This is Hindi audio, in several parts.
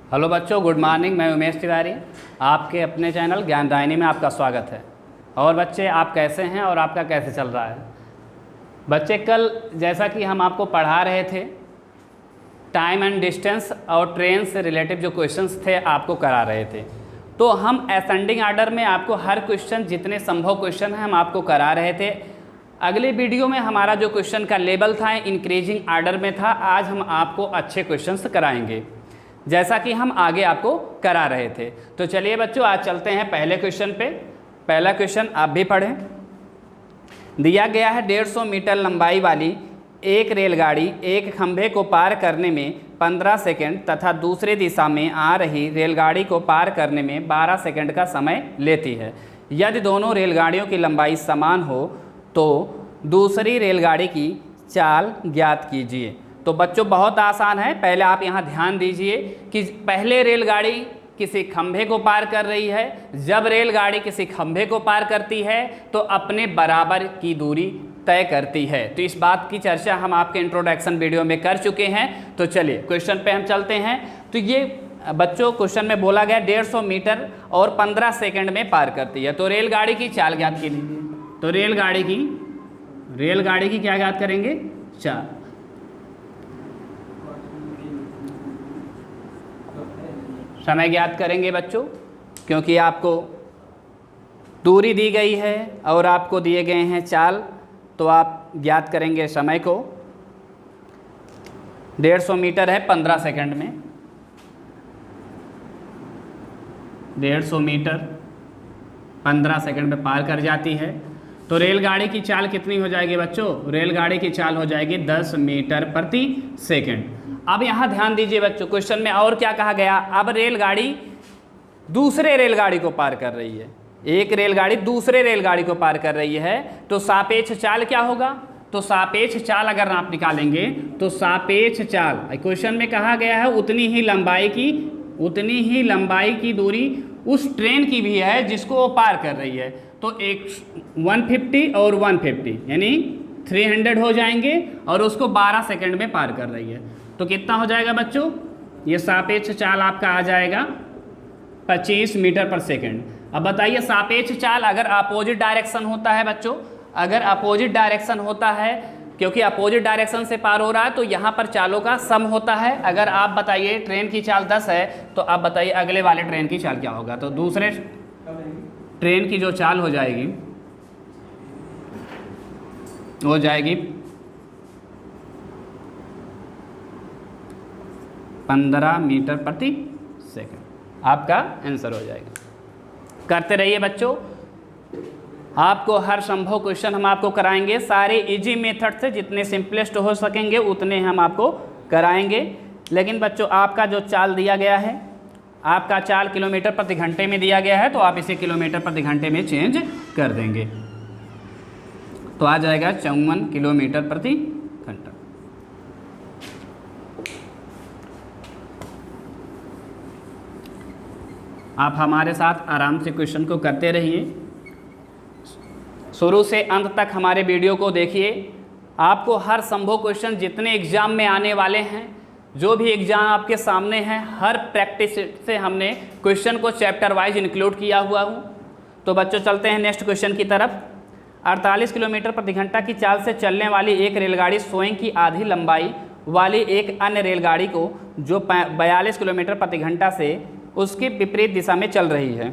हेलो बच्चों, गुड मॉर्निंग। मैं उमेश तिवारी, आपके अपने चैनल ज्ञानदायिनी में आपका स्वागत है। और बच्चे, आप कैसे हैं और आपका कैसे चल रहा है? बच्चे, कल जैसा कि हम आपको पढ़ा रहे थे, टाइम एंड डिस्टेंस और ट्रेन से रिलेटिव जो क्वेश्चंस थे आपको करा रहे थे। तो हम असेंडिंग आर्डर में आपको हर क्वेश्चन, जितने संभव क्वेश्चन हैं, हम आपको करा रहे थे। अगले वीडियो में हमारा जो क्वेश्चन का लेवल था इंक्रीजिंग आर्डर में था। आज हम आपको अच्छे क्वेश्चंस कराएंगे जैसा कि हम आगे आपको करा रहे थे। तो चलिए बच्चों, आज चलते हैं पहले क्वेश्चन पे। पहला क्वेश्चन आप भी पढ़ें। दिया गया है 150 मीटर लंबाई वाली एक रेलगाड़ी एक खंभे को पार करने में 15 सेकंड तथा दूसरे दिशा में आ रही रेलगाड़ी को पार करने में 12 सेकंड का समय लेती है। यदि दोनों रेलगाड़ियों की लंबाई समान हो तो दूसरी रेलगाड़ी की चाल ज्ञात कीजिए। तो बच्चों, बहुत आसान है। पहले आप यहाँ ध्यान दीजिए कि पहले रेलगाड़ी किसी खंभे को पार कर रही है। जब रेलगाड़ी किसी खंभे को पार करती है तो अपने बराबर की दूरी तय करती है। तो इस बात की चर्चा हम आपके इंट्रोडक्शन वीडियो में कर चुके हैं। तो चलिए क्वेश्चन पे हम चलते हैं। तो ये बच्चों, क्वेश्चन में बोला गया 150 मीटर और 15 सेकंड में पार करती है। तो रेलगाड़ी की चाल ज्ञात कीजिए। तो रेलगाड़ी की क्या ज्ञात करेंगे? चाल। समय ज्ञात करेंगे बच्चों, क्योंकि आपको दूरी दी गई है और आपको दिए गए हैं चाल, तो आप ज्ञात करेंगे समय को। 150 मीटर है 15 सेकंड में। 150 मीटर 15 सेकंड में पार कर जाती है। तो रेलगाड़ी की चाल कितनी हो जाएगी बच्चों? रेलगाड़ी की चाल हो जाएगी 10 मीटर प्रति सेकंड। अब यहाँ ध्यान दीजिए बच्चों, क्वेश्चन में और क्या कहा गया। अब रेलगाड़ी दूसरे रेलगाड़ी को पार कर रही है। एक रेलगाड़ी दूसरे रेलगाड़ी को पार कर रही है, तो सापेक्ष चाल क्या होगा? तो सापेक्ष चाल अगर आप निकालेंगे तो सापेक्ष चाल क्वेश्चन में कहा गया है उतनी ही लंबाई की दूरी उस ट्रेन की भी है जिसको वो पार कर रही है। तो एक 150 और 150 यानी 300 हो जाएंगे और उसको 12 सेकंड में पार कर रही है। तो कितना हो जाएगा बच्चों? ये सापेक्ष चाल आपका आ जाएगा 25 मीटर पर सेकंड। अब बताइए, सापेक्ष चाल अगर अपोजिट डायरेक्शन होता है बच्चों, अगर अपोजिट डायरेक्शन होता है, क्योंकि अपोजिट डायरेक्शन से पार हो रहा है तो यहाँ पर चालों का सम होता है। अगर आप बताइए ट्रेन की चाल 10 है तो आप बताइए अगले वाले ट्रेन की चाल क्या होगा? तो दूसरे ट्रेन की जो चाल हो जाएगी हो जाएगी 15 मीटर प्रति सेकंड। आपका आंसर हो जाएगा। करते रहिए बच्चों, आपको हर संभव क्वेश्चन हम आपको कराएंगे। सारे इजी मेथड से जितने सिंपलेस्ट हो सकेंगे उतने हम आपको कराएंगे। लेकिन बच्चों, आपका जो चाल दिया गया है, आपका चाल किलोमीटर प्रति घंटे में दिया गया है, तो आप इसे किलोमीटर प्रति घंटे में चेंज कर देंगे तो आ जाएगा 54 किलोमीटर प्रति घंटा। आप हमारे साथ आराम से क्वेश्चन को करते रहिए, शुरू से अंत तक हमारे वीडियो को देखिए। आपको हर संभव क्वेश्चन जितने एग्जाम में आने वाले हैं, जो भी एग्जाम आपके सामने हैं, हर प्रैक्टिस से हमने क्वेश्चन को चैप्टर वाइज इंक्लूड किया हुआ हूँ। तो बच्चों, चलते हैं नेक्स्ट क्वेश्चन की तरफ। 48 किलोमीटर प्रति घंटा की चाल से चलने वाली एक रेलगाड़ी स्वयं की आधी लंबाई वाली एक अन्य रेलगाड़ी को, जो 42 किलोमीटर प्रति घंटा से उसकी विपरीत दिशा में चल रही है,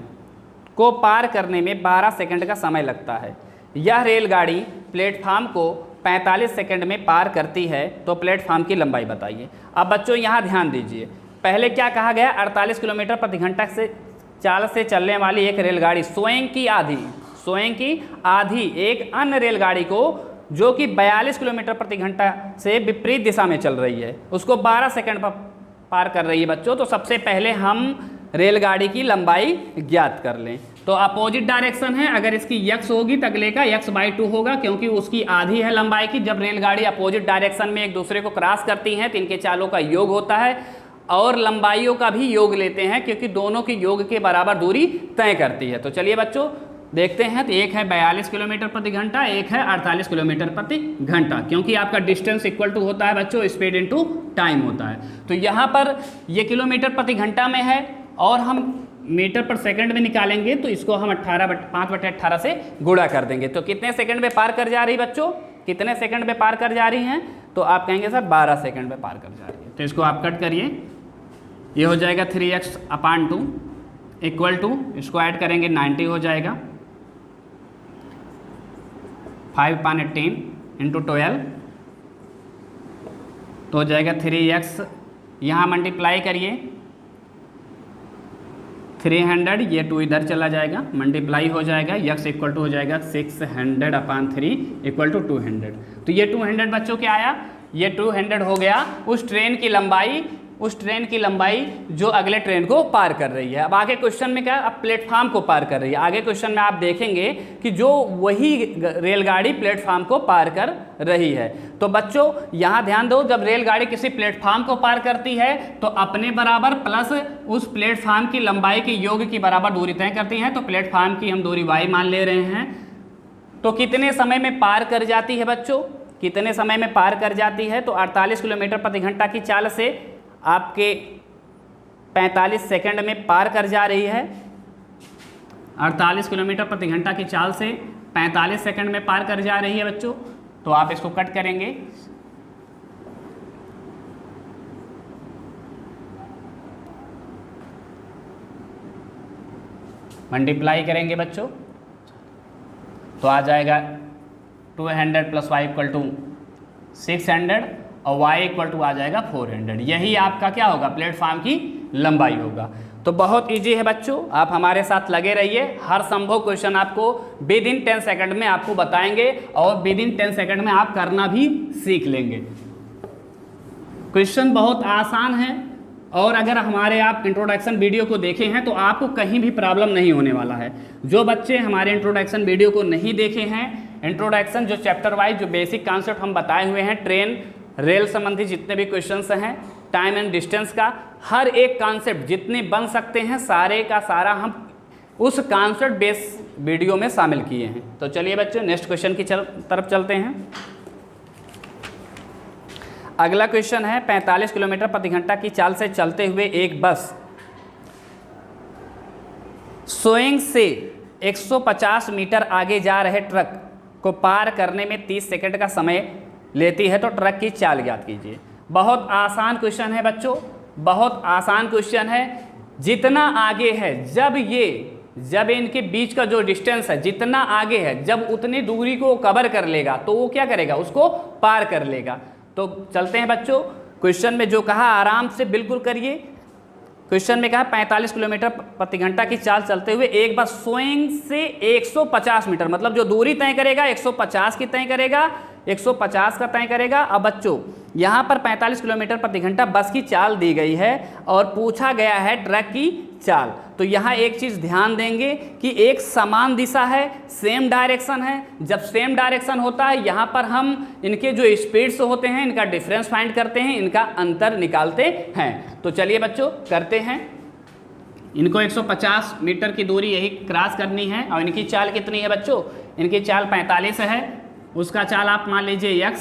को पार करने में 12 सेकंड का समय लगता है। यह रेलगाड़ी प्लेटफार्म को 45 सेकंड में पार करती है, तो प्लेटफार्म की लंबाई बताइए। अब बच्चों यहाँ ध्यान दीजिए, पहले क्या कहा गया? 48 किलोमीटर प्रति घंटा से चाल से चलने वाली एक रेलगाड़ी स्वयं की आधी एक अन्य रेलगाड़ी को, जो कि 42 किलोमीटर प्रति घंटा से विपरीत दिशा में चल रही है, उसको 12 सेकंड पर पार कर रही है बच्चों। तो सबसे पहले हम रेलगाड़ी की लंबाई ज्ञात कर लें। तो अपोजिट डायरेक्शन है, अगर इसकी x होगी तो अगले का x/2 होगा, क्योंकि उसकी आधी है लंबाई की। जब रेलगाड़ी अपोजिट डायरेक्शन में एक दूसरे को क्रॉस करती हैं तो इनके चालों का योग होता है और लंबाइयों का भी योग लेते हैं, क्योंकि दोनों की योग के बराबर दूरी तय करती है। तो चलिए बच्चों देखते हैं। तो एक है 42 किलोमीटर प्रति घंटा, एक है 48 किलोमीटर प्रति घंटा, क्योंकि आपका डिस्टेंस इक्वल टू होता है बच्चों स्पीड इनटू टाइम होता है। तो यहाँ पर ये किलोमीटर प्रति घंटा में है और हम मीटर पर सेकंड में निकालेंगे तो इसको हम 5/18 से गुणा कर देंगे। तो कितने सेकंड में पार कर जा रही बच्चों, कितने सेकंड में पार कर जा रही हैं? तो आप कहेंगे सर 12 सेकंड में पार कर जा रही है। तो इसको आप कट करिए, ये हो जाएगा 3x/2 इक्वल टू, इसको ऐड करेंगे 90 हो जाएगा, 5/18 इंटू 12 तो हो जाएगा 3x, यहाँ मल्टीप्लाई करिए 300, ये 2 इधर चला जाएगा, मल्टीप्लाई हो जाएगा, x इक्वल टू हो जाएगा 600/3 इक्वल टू 200। तो ये 200 बच्चों क्या आया, ये 200 हो गया उस ट्रेन की लंबाई, उस ट्रेन की लंबाई जो अगले ट्रेन को पार कर रही है। अब आगे क्वेश्चन में क्या, अब प्लेटफार्म को पार कर रही है। आगे क्वेश्चन में आप देखेंगे कि जो वही रेलगाड़ी प्लेटफार्म को पार कर रही है। तो बच्चों यहाँ ध्यान दो, जब रेलगाड़ी किसी प्लेटफार्म को पार करती है तो अपने बराबर प्लस उस प्लेटफार्म की लंबाई के योग की बराबर दूरी तय करती है। तो प्लेटफार्म की हम दूरी y मान ले रहे हैं। तो कितने समय में पार कर जाती है बच्चों, कितने समय में पार कर जाती है? तो 48 किलोमीटर प्रति घंटा की चाल से आपके 45 सेकंड में पार कर जा रही है। 48 किलोमीटर प्रति घंटा की चाल से 45 सेकंड में पार कर जा रही है बच्चों। तो आप इसको कट करेंगे, मल्टीप्लाई करेंगे बच्चों तो आ जाएगा 200 + y = 600 और y इक्वल टू आ जाएगा 400। यही आपका क्या होगा, प्लेटफार्म की लंबाई होगा। तो बहुत इजी है बच्चों, आप हमारे साथ लगे रहिए, हर संभव क्वेश्चन आपको विदिन 10 सेकंड में आपको बताएंगे और विदिन 10 सेकंड में आप करना भी सीख लेंगे। क्वेश्चन बहुत आसान है और अगर हमारे आप इंट्रोडक्शन वीडियो को देखे हैं तो आपको कहीं भी प्रॉब्लम नहीं होने वाला है। जो बच्चे हमारे इंट्रोडक्शन वीडियो को नहीं देखे हैं, इंट्रोडक्शन जो चैप्टर वाइज जो बेसिक कॉन्सेप्ट हम बताए हुए हैं, ट्रेन रेल संबंधी जितने भी क्वेश्चंस हैं, टाइम एंड डिस्टेंस का हर एक कॉन्सेप्ट जितने बन सकते हैं सारे का सारा हम उस कॉन्सेप्ट बेस वीडियो में शामिल किए हैं। तो चलिए बच्चों नेक्स्ट क्वेश्चन की तरफ चलते हैं। अगला क्वेश्चन है 45 किलोमीटर प्रति घंटा की चाल से चलते हुए एक बस सोइंग से 150 मीटर आगे जा रहे ट्रक को पार करने में 30 सेकंड का समय लेती है। तो ट्रक की चाल ज्ञात कीजिए। बहुत आसान क्वेश्चन है बच्चों, बहुत आसान क्वेश्चन है। जितना आगे है, जब इनके बीच का जो डिस्टेंस है जितना आगे है, जब उतनी दूरी को कवर कर लेगा तो वो क्या करेगा, उसको पार कर लेगा। तो चलते हैं बच्चों, क्वेश्चन में जो कहा आराम से बिल्कुल करिए। क्वेश्चन में कहा 45 किलोमीटर प्रति घंटा की चाल चलते हुए एक बस सोइंग से 150 मीटर, मतलब जो दूरी तय करेगा 150 की तय करेगा, 150 का तय करेगा। अब बच्चों यहाँ पर 45 किलोमीटर प्रति घंटा बस की चाल दी गई है और पूछा गया है ट्रक की चाल। तो यहाँ एक चीज़ ध्यान देंगे कि एक समान दिशा है, सेम डायरेक्शन है। जब सेम डायरेक्शन होता है यहाँ पर हम इनके जो स्पीड्स होते हैं इनका डिफरेंस फाइंड करते हैं, इनका अंतर निकालते हैं। तो चलिए बच्चों करते हैं। इनको 150 मीटर की दूरी यही क्रॉस करनी है और इनकी चाल कितनी है बच्चों, इनकी चाल 45 है। उसका चाल आप मान लीजिए x,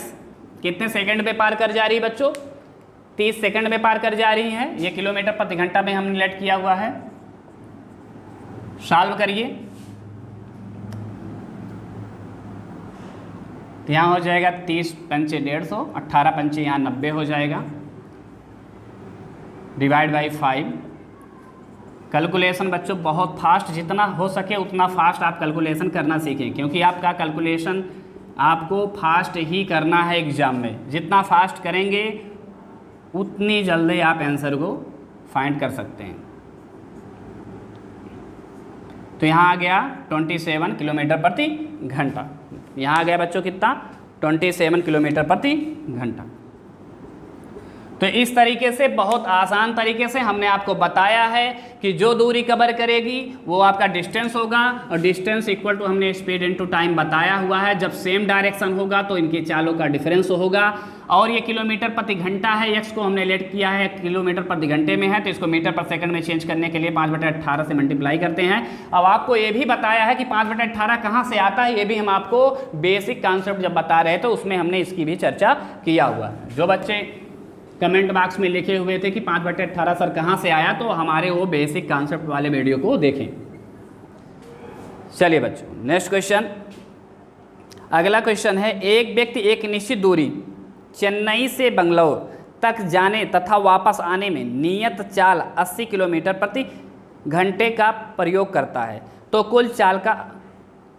कितने सेकंड में पार कर जा रही है बच्चों, 30 सेकंड में पार कर जा रही है। ये किलोमीटर प्रति घंटा में हमने लेट किया हुआ है। सॉल्व करिए तो यहाँ हो जाएगा 30 पंचे 150, 18 पंचे यहाँ 90 हो जाएगा, डिवाइड बाई 5। कैलकुलेशन बच्चों बहुत फास्ट, जितना हो सके उतना फास्ट आप कैलकुलेशन करना सीखें, क्योंकि आपका कैलकुलेशन आपको फास्ट ही करना है एग्जाम में। जितना फास्ट करेंगे उतनी जल्दी आप आंसर को फाइंड कर सकते हैं। तो यहाँ आ गया 27 किलोमीटर प्रति घंटा। यहाँ आ गया बच्चों कितना, 27 किलोमीटर प्रति घंटा। तो इस तरीके से बहुत आसान तरीके से हमने आपको बताया है कि जो दूरी कवर करेगी वो आपका डिस्टेंस होगा और डिस्टेंस इक्वल टू हमने स्पीड इनटू टाइम बताया हुआ है। जब सेम डायरेक्शन होगा तो इनकी चालों का डिफरेंस होगा। और ये किलोमीटर प्रति घंटा है, एक्स को हमने लेट किया है किलोमीटर प्रति घंटे में है, तो इसको मीटर पर सेकंड में चेंज करने के लिए 5/18 से मल्टीप्लाई करते हैं। अब आपको ये भी बताया है कि 5/18 कहाँ से आता है, ये भी हम आपको बेसिक कॉन्सेप्ट जब बता रहे थे उसमें हमने इसकी भी चर्चा किया हुआ है। जो बच्चे कमेंट बॉक्स में लिखे हुए थे कि 5/18 सर कहाँ से आया, तो हमारे वो बेसिक कॉन्सेप्ट वाले वीडियो को देखें। चलिए बच्चों नेक्स्ट क्वेश्चन, अगला क्वेश्चन है, एक व्यक्ति एक निश्चित दूरी चेन्नई से बंगलौर तक जाने तथा वापस आने में नियत चाल 80 किलोमीटर प्रति घंटे का प्रयोग करता है, तो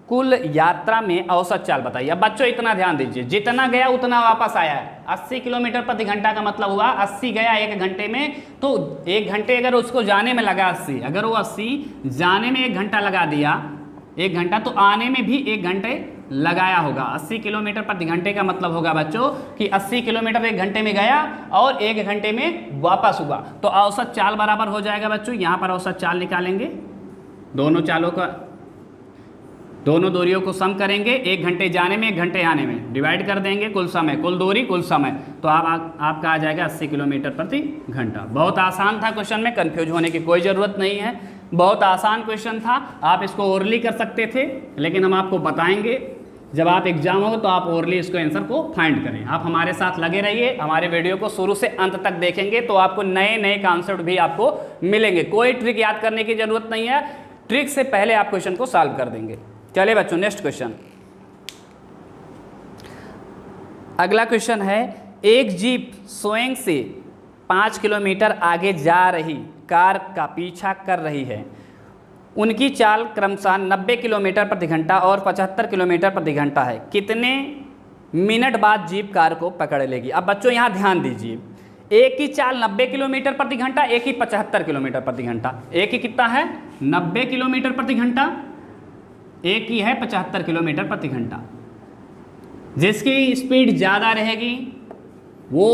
कुल यात्रा में औसत चाल बताइए। अब बच्चों इतना ध्यान दीजिए, जितना गया उतना वापस आया है। 80 किलोमीटर प्रति घंटा का मतलब हुआ 80 गया 1 घंटे में, तो 1 घंटे अगर उसको जाने में लगा 80, अगर वो 80 जाने में 1 घंटा लगा दिया 1 घंटा, तो आने में भी 1 घंटे लगाया होगा। 80 किलोमीटर प्रति घंटे का मतलब होगा बच्चों कि 80 किलोमीटर 1 घंटे में गया और 1 घंटे में वापस हुआ, तो औसत चाल बराबर हो जाएगा बच्चों। यहाँ पर औसत चाल निकालेंगे, दोनों दूरियों को सम करेंगे, 1 घंटे जाने में 1 घंटे आने में, डिवाइड कर देंगे, कुल समय, कुल दूरी कुल समय, तो आपका आ जाएगा 80 किलोमीटर प्रति घंटा। बहुत आसान था क्वेश्चन में, कंफ्यूज होने की कोई ज़रूरत नहीं है, बहुत आसान क्वेश्चन था। आप इसको ओरली कर सकते थे, लेकिन हम आपको बताएंगे जब आप एग्जाम हो तो आप ओरली इसको आंसर को फाइंड करें। आप हमारे साथ लगे रहिए, हमारे वीडियो को शुरू से अंत तक देखेंगे तो आपको नए नए कॉन्सेप्ट भी आपको मिलेंगे। कोई ट्रिक याद करने की जरूरत नहीं है, ट्रिक से पहले आप क्वेश्चन को सॉल्व कर देंगे। चलिए बच्चों नेक्स्ट क्वेश्चन, अगला क्वेश्चन है, एक जीप स्वयं से 5 किलोमीटर आगे जा रही कार का पीछा कर रही है। उनकी चाल क्रमशः 90 किलोमीटर प्रति घंटा और 75 किलोमीटर प्रति घंटा है। कितने मिनट बाद जीप कार को पकड़ लेगी? अब बच्चों यहाँ ध्यान दीजिए, एक की चाल 90 किलोमीटर प्रति घंटा, एक ही 75 किलोमीटर प्रति घंटा। एक ही कितना है 90 किलोमीटर प्रति घंटा, एक ही है 75 किलोमीटर प्रति घंटा। जिसकी स्पीड ज़्यादा रहेगी वो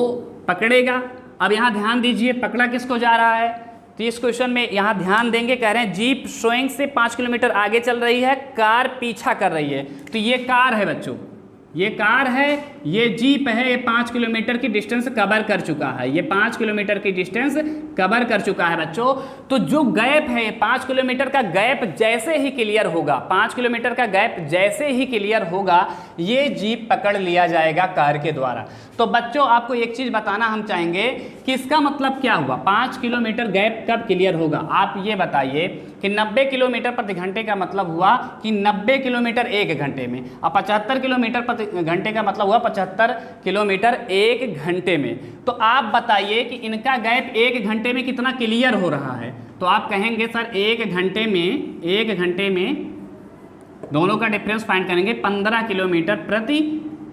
पकड़ेगा। अब यहाँ ध्यान दीजिए, पकड़ा किसको जा रहा है, तो इस क्वेश्चन में यहाँ ध्यान देंगे, कह रहे हैं जीप स्वयं से 5 किलोमीटर आगे चल रही है, कार पीछा कर रही है। तो ये कार है बच्चों, ये कार है, ये जीप है, ये 5 किलोमीटर की डिस्टेंस कवर कर चुका है, ये 5 किलोमीटर की डिस्टेंस कवर कर चुका है बच्चों। तो जो गैप है, ये 5 किलोमीटर का गैप जैसे ही क्लियर होगा, 5 किलोमीटर का गैप जैसे ही क्लियर होगा, ये जीप पकड़ लिया जाएगा कार के द्वारा। तो बच्चों आपको एक चीज़ बताना हम चाहेंगे कि इसका मतलब क्या हुआ, 5 किलोमीटर गैप कब क्लियर होगा। आप ये बताइए कि 90 किलोमीटर प्रति घंटे का मतलब हुआ कि 90 किलोमीटर 1 घंटे में, और 75 किलोमीटर प्रति घंटे का मतलब हुआ 75 किलोमीटर 1 घंटे में। तो आप बताइए कि इनका गैप 1 घंटे में कितना क्लियर हो रहा है। तो आप कहेंगे सर 1 घंटे में दोनों का डिफरेंस फाइंड करेंगे 15 किलोमीटर प्रति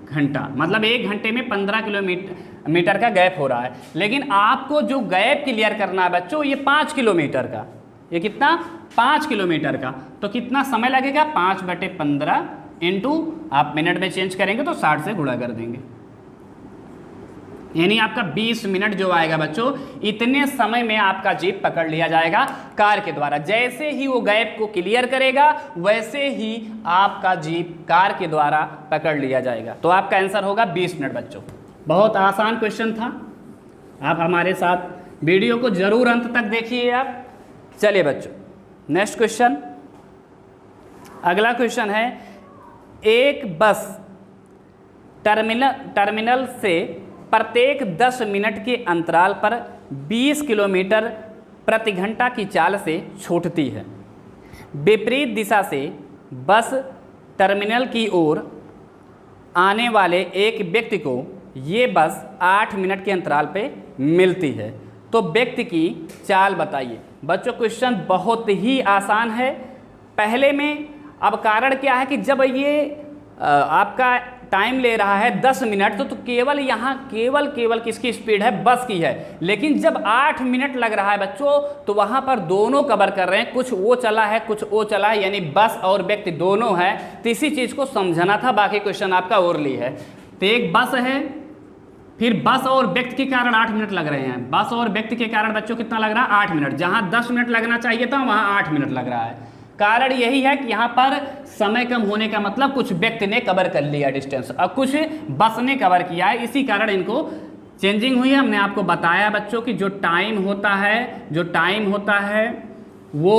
घंटा, मतलब 1 घंटे में 15 किलोमीटर का गैप हो रहा है। लेकिन आपको जो गैप क्लियर करना है बच्चों, ये 5 किलोमीटर का, ये कितना 5 किलोमीटर का, तो कितना समय लगेगा 5/15 इंटू आप मिनट में चेंज करेंगे तो 60 से गुणा कर देंगे, यानी आपका 20 मिनट जो आएगा बच्चों, इतने समय में आपका जीप पकड़ लिया जाएगा कार के द्वारा। जैसे ही वो गैप को क्लियर करेगा वैसे ही आपका जीप कार के द्वारा पकड़ लिया जाएगा। तो आपका आंसर होगा 20 मिनट बच्चों। बहुत आसान क्वेश्चन था, आप हमारे साथ वीडियो को जरूर अंत तक देखिए आप। चलिए बच्चों नेक्स्ट क्वेश्चन, अगला क्वेश्चन है, एक बस टर्मिनल से प्रत्येक 10 मिनट के अंतराल पर 20 किलोमीटर प्रति घंटा की चाल से छूटती है। विपरीत दिशा से बस टर्मिनल की ओर आने वाले एक व्यक्ति को ये बस 8 मिनट के अंतराल पे मिलती है, तो व्यक्ति की चाल बताइए। बच्चों क्वेश्चन बहुत ही आसान है। पहले में अब कारण क्या है कि जब ये आपका टाइम ले रहा है 10 मिनट, तो केवल यहाँ केवल किसकी स्पीड है, बस की है। लेकिन जब 8 मिनट लग रहा है बच्चों, तो वहाँ पर दोनों कवर कर रहे हैं, कुछ वो चला है कुछ वो चला है, यानी बस और व्यक्ति दोनों है। तो इसी चीज़ को समझना था, बाकी क्वेश्चन आपका ओरली है। तो एक बस है, फिर बस और व्यक्ति के कारण 8 मिनट लग रहे हैं, बस और व्यक्ति के कारण बच्चों कितना लग रहा है 8 मिनट, जहाँ 10 मिनट लगना चाहिए था वहाँ 8 मिनट लग रहा है। कारण यही है कि यहाँ पर समय कम होने का मतलब कुछ व्यक्ति ने कवर कर लिया डिस्टेंस और कुछ बस ने कवर किया है, इसी कारण इनको चेंजिंग हुई है। हमने आपको बताया बच्चों कि जो टाइम होता है वो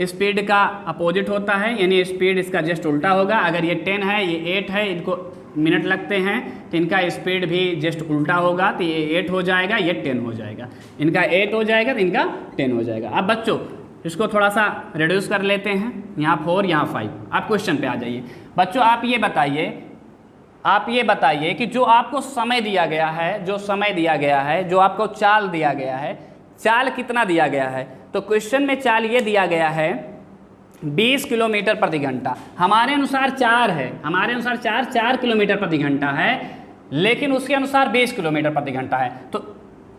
स्पीड का अपोजिट होता है, यानी स्पीड इसका जस्ट उल्टा होगा। अगर ये 10 है ये 8 है, इनको मिनट लगते हैं तो इनका स्पीड भी जस्ट उल्टा होगा, तो ये 8 हो जाएगा, ये 10 हो जाएगा। इनका 8 हो जाएगा तो इनका 10 हो जाएगा। अब बच्चों इसको थोड़ा सा रिड्यूस कर लेते हैं, यहाँ 4 यहाँ 5। आप क्वेश्चन पे आ जाइए बच्चों। आप ये बताइए कि जो आपको समय दिया गया है, जो आपको चाल दिया गया है, चाल कितना दिया गया है? तो क्वेश्चन में चाल ये दिया गया है 20 किलोमीटर प्रति घंटा। हमारे अनुसार 4 है, 4 किलोमीटर प्रति घंटा है, लेकिन उसके अनुसार 20 किलोमीटर प्रति घंटा है। तो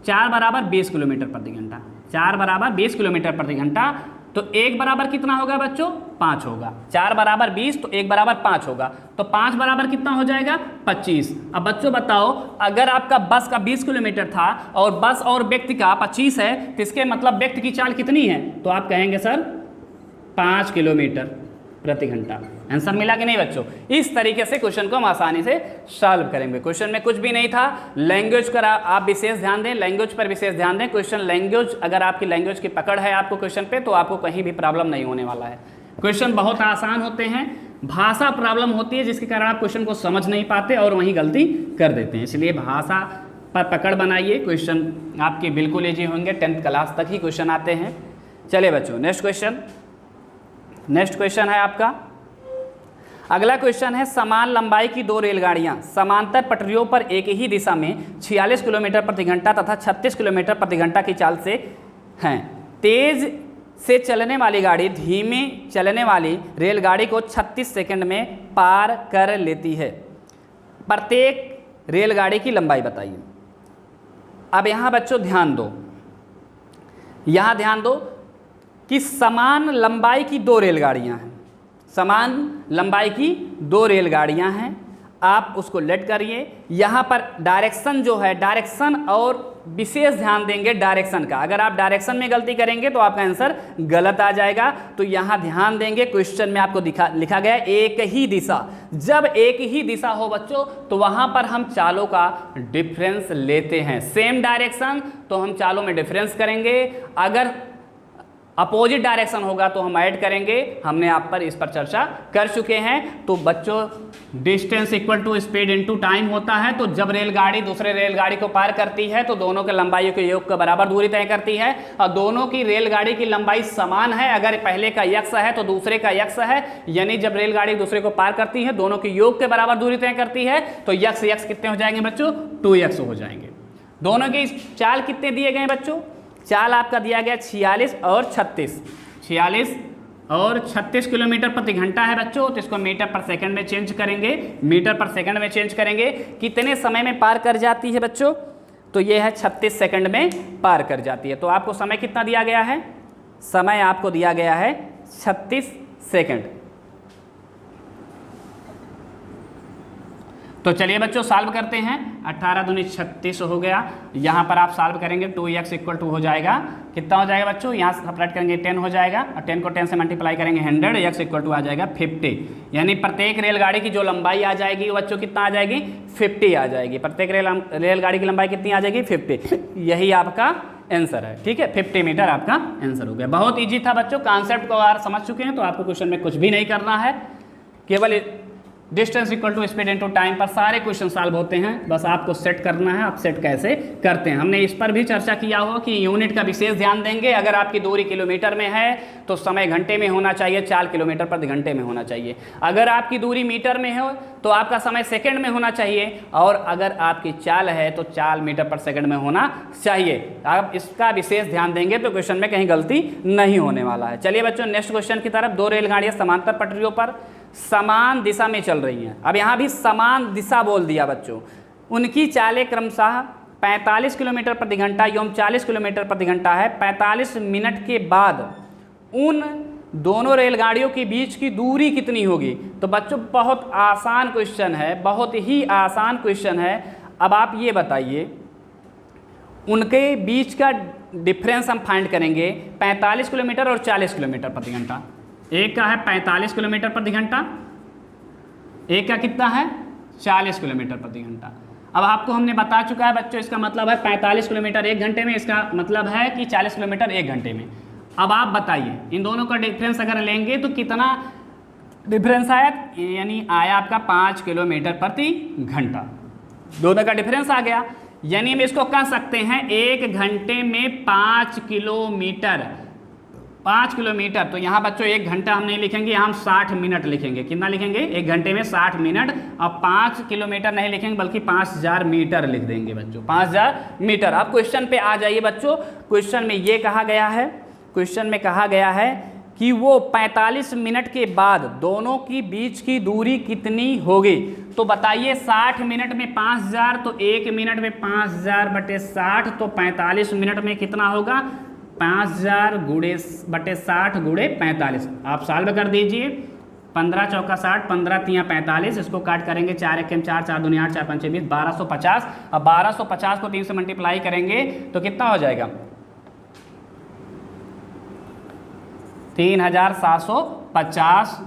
4 बराबर 20 किलोमीटर प्रति घंटा, 4 बराबर 20 किलोमीटर प्रति घंटा। तो 1 बराबर कितना होगा बच्चों? 5 होगा। 4 बराबर 20 तो 1 बराबर 5 होगा। तो 5 बराबर कितना हो जाएगा? 25। अब बच्चों बताओ, अगर आपका बस का 20 किलोमीटर था और बस और व्यक्ति का 25 है, तो इसके मतलब व्यक्ति की चाल कितनी है? तो आप कहेंगे सर 5 किलोमीटर प्रति घंटा। आंसर मिला कि नहीं बच्चों? इस तरीके से क्वेश्चन को हम आसानी से सॉल्व करेंगे। क्वेश्चन में कुछ भी नहीं था। लैंग्वेज का आप विशेष ध्यान दें, लैंग्वेज पर विशेष ध्यान दें। क्वेश्चन लैंग्वेज, अगर आपकी लैंग्वेज की पकड़ है आपको क्वेश्चन पे, तो आपको कहीं भी प्रॉब्लम नहीं होने वाला है। क्वेश्चन बहुत आसान होते हैं, भाषा प्रॉब्लम होती है जिसके कारण आप क्वेश्चन को समझ नहीं पाते और वहीं गलती कर देते हैं। इसलिए भाषा पर पकड़ बनाइए, क्वेश्चन आपके बिल्कुल ईजी होंगे। 10th क्लास तक ही क्वेश्चन आते हैं। चलिए बच्चों नेक्स्ट क्वेश्चन है आपका। अगला क्वेश्चन है, समान लंबाई की 2 रेलगाड़ियां समांतर पटरियों पर एक ही दिशा में 46 किलोमीटर प्रति घंटा तथा 36 किलोमीटर प्रति घंटा की चाल से हैं। तेज से चलने वाली गाड़ी धीमे चलने वाली रेलगाड़ी को 36 सेकंड में पार कर लेती है। प्रत्येक रेलगाड़ी की लंबाई बताइए। अब यहाँ बच्चों ध्यान दो कि समान लंबाई की 2 रेलगाड़ियाँ हैं, समान लंबाई की 2 रेलगाड़ियाँ हैं। आप उसको लेट करिए। यहाँ पर डायरेक्शन जो है, डायरेक्शन और विशेष ध्यान देंगे डायरेक्शन का। अगर आप डायरेक्शन में गलती करेंगे तो आपका आंसर गलत आ जाएगा। तो यहाँ ध्यान देंगे, क्वेश्चन में आपको लिखा गया एक ही दिशा। जब एक ही दिशा हो बच्चों तो वहाँ पर हम चालों का डिफरेंस लेते हैं। सेम डायरेक्शन तो हम चालों में डिफरेंस करेंगे, अगर अपोजिट डायरेक्शन होगा तो हम ऐड करेंगे। हमने आप पर इस पर चर्चा कर चुके हैं। तो बच्चों distance equal to speed into time होता है। तो जब रेलगाड़ी दूसरे रेलगाड़ी को पार करती है तो दोनों के लंबाइयों के योग के बराबर दूरी तय करती है, और दोनों की रेलगाड़ी की लंबाई समान है। अगर पहले का यक्स है तो दूसरे का यक्स है, यानी जब रेलगाड़ी दूसरे को पार करती है दोनों के योग के बराबर दूरी तय करती है, तो यक्स यक्स कितने हो जाएंगे बच्चों? 2x हो जाएंगे। दोनों की चाल कितने दिए गए बच्चों? चाल आपका दिया गया 46 और 36 किलोमीटर प्रति घंटा है बच्चों। तो इसको मीटर पर सेकंड में चेंज करेंगे, कितने समय में पार कर जाती है बच्चों? तो ये है 36 सेकंड में पार कर जाती है। तो आपको समय कितना दिया गया है? समय आपको दिया गया है 36 सेकंड। तो चलिए बच्चों सॉल्व करते हैं। 18 दूनी 36 हो गया। यहाँ पर आप सॉल्व करेंगे 2x इक्वल टू हो जाएगा, कितना हो जाएगा बच्चों? यहाँ सब्ट्रैक्ट करेंगे 10 हो जाएगा, और 10 को 10 से मल्टीप्लाई करेंगे 100, x इक्वल टू आ जाएगा 50। यानी प्रत्येक रेलगाड़ी की जो लंबाई आ जाएगी बच्चों कितना आ जाएगी? 50 आ जाएगी। प्रत्येक रेलगाड़ी की लंबाई कितनी आ जाएगी? 50। यही आपका आंसर है। ठीक है, 50 मीटर आपका आंसर हो गया। बहुत ईजी था बच्चों, कॉन्सेप्ट को अगर समझ चुके हैं तो आपको क्वेश्चन में कुछ भी नहीं करना है, केवल distance equal to speed into time पर सारे क्वेश्चन सॉल्व होते हैं। बस आपको सेट करना है, आप सेट कैसे करते हैं। हमने इस पर भी चर्चा किया हो कि यूनिट का विशेष ध्यान देंगे। अगर आपकी दूरी किलोमीटर में है तो समय घंटे में होना चाहिए, 4 किलोमीटर प्रति घंटे में होना चाहिए। अगर आपकी दूरी मीटर में हो तो आपका समय सेकंड में होना चाहिए, और अगर आपकी चाल है तो 4 मीटर पर सेकंड में होना चाहिए। आप इसका विशेष ध्यान देंगे तो क्वेश्चन में कहीं गलती नहीं होने वाला है। चलिए बच्चों नेक्स्ट क्वेश्चन की तरफ। 2 रेलगाड़ियां समांतर पटरियों पर समान दिशा में चल रही हैं। अब यहाँ भी समान दिशा बोल दिया बच्चों। उनकी चालें क्रमशः 45 किलोमीटर प्रति घंटा एवं 40 किलोमीटर प्रति घंटा है। 45 मिनट के बाद उन दोनों रेलगाड़ियों के बीच की दूरी कितनी होगी? तो बच्चों बहुत आसान क्वेश्चन है, बहुत ही आसान क्वेश्चन है। अब आप ये बताइए, उनके बीच का डिफरेंस हम फाइंड करेंगे 45 किलोमीटर और 40 किलोमीटर प्रति घंटा। एक का है 45 किलोमीटर प्रति घंटा, एक का कितना है? 40 किलोमीटर प्रति घंटा। अब आपको हमने बता चुका है बच्चों, इसका मतलब है 45 किलोमीटर 1 घंटे में, इसका मतलब है कि 40 किलोमीटर 1 घंटे में। अब आप बताइए इन दोनों का डिफरेंस अगर लेंगे तो कितना डिफरेंस आया, यानी आया आपका 5 किलोमीटर प्रति घंटा। दोनों का डिफरेंस आ गया, यानी हम इसको कह सकते हैं 1 घंटे में 5 किलोमीटर। 5 किलोमीटर, तो यहाँ बच्चों 1 घंटा हम नहीं लिखेंगे, यहाँ हम 60 मिनट लिखेंगे। कितना लिखेंगे? 1 घंटे में 60 मिनट। अब 5 किलोमीटर नहीं लिखेंगे बल्कि 5000 मीटर लिख देंगे बच्चों, 5000 मीटर। अब क्वेश्चन पे आ जाइए बच्चों। क्वेश्चन में ये कहा गया है, क्वेश्चन में कहा गया है कि वो 45 मिनट के बाद दोनों की बीच की दूरी कितनी होगी। तो बताइए 60 मिनट में 5000, तो 1 मिनट में 5000 बटे 60, तो 45 मिनट में कितना होगा? 5000 बटे 60 गुणे 45। आप सॉल्व कर दीजिए। 15 चौका 60, 15 तियाँ 45, इसको काट करेंगे 4 1 4, 4 दूनी 8, 4 5 20, 1250। अब 1250 को 3 से मल्टीप्लाई करेंगे तो कितना हो जाएगा? 3750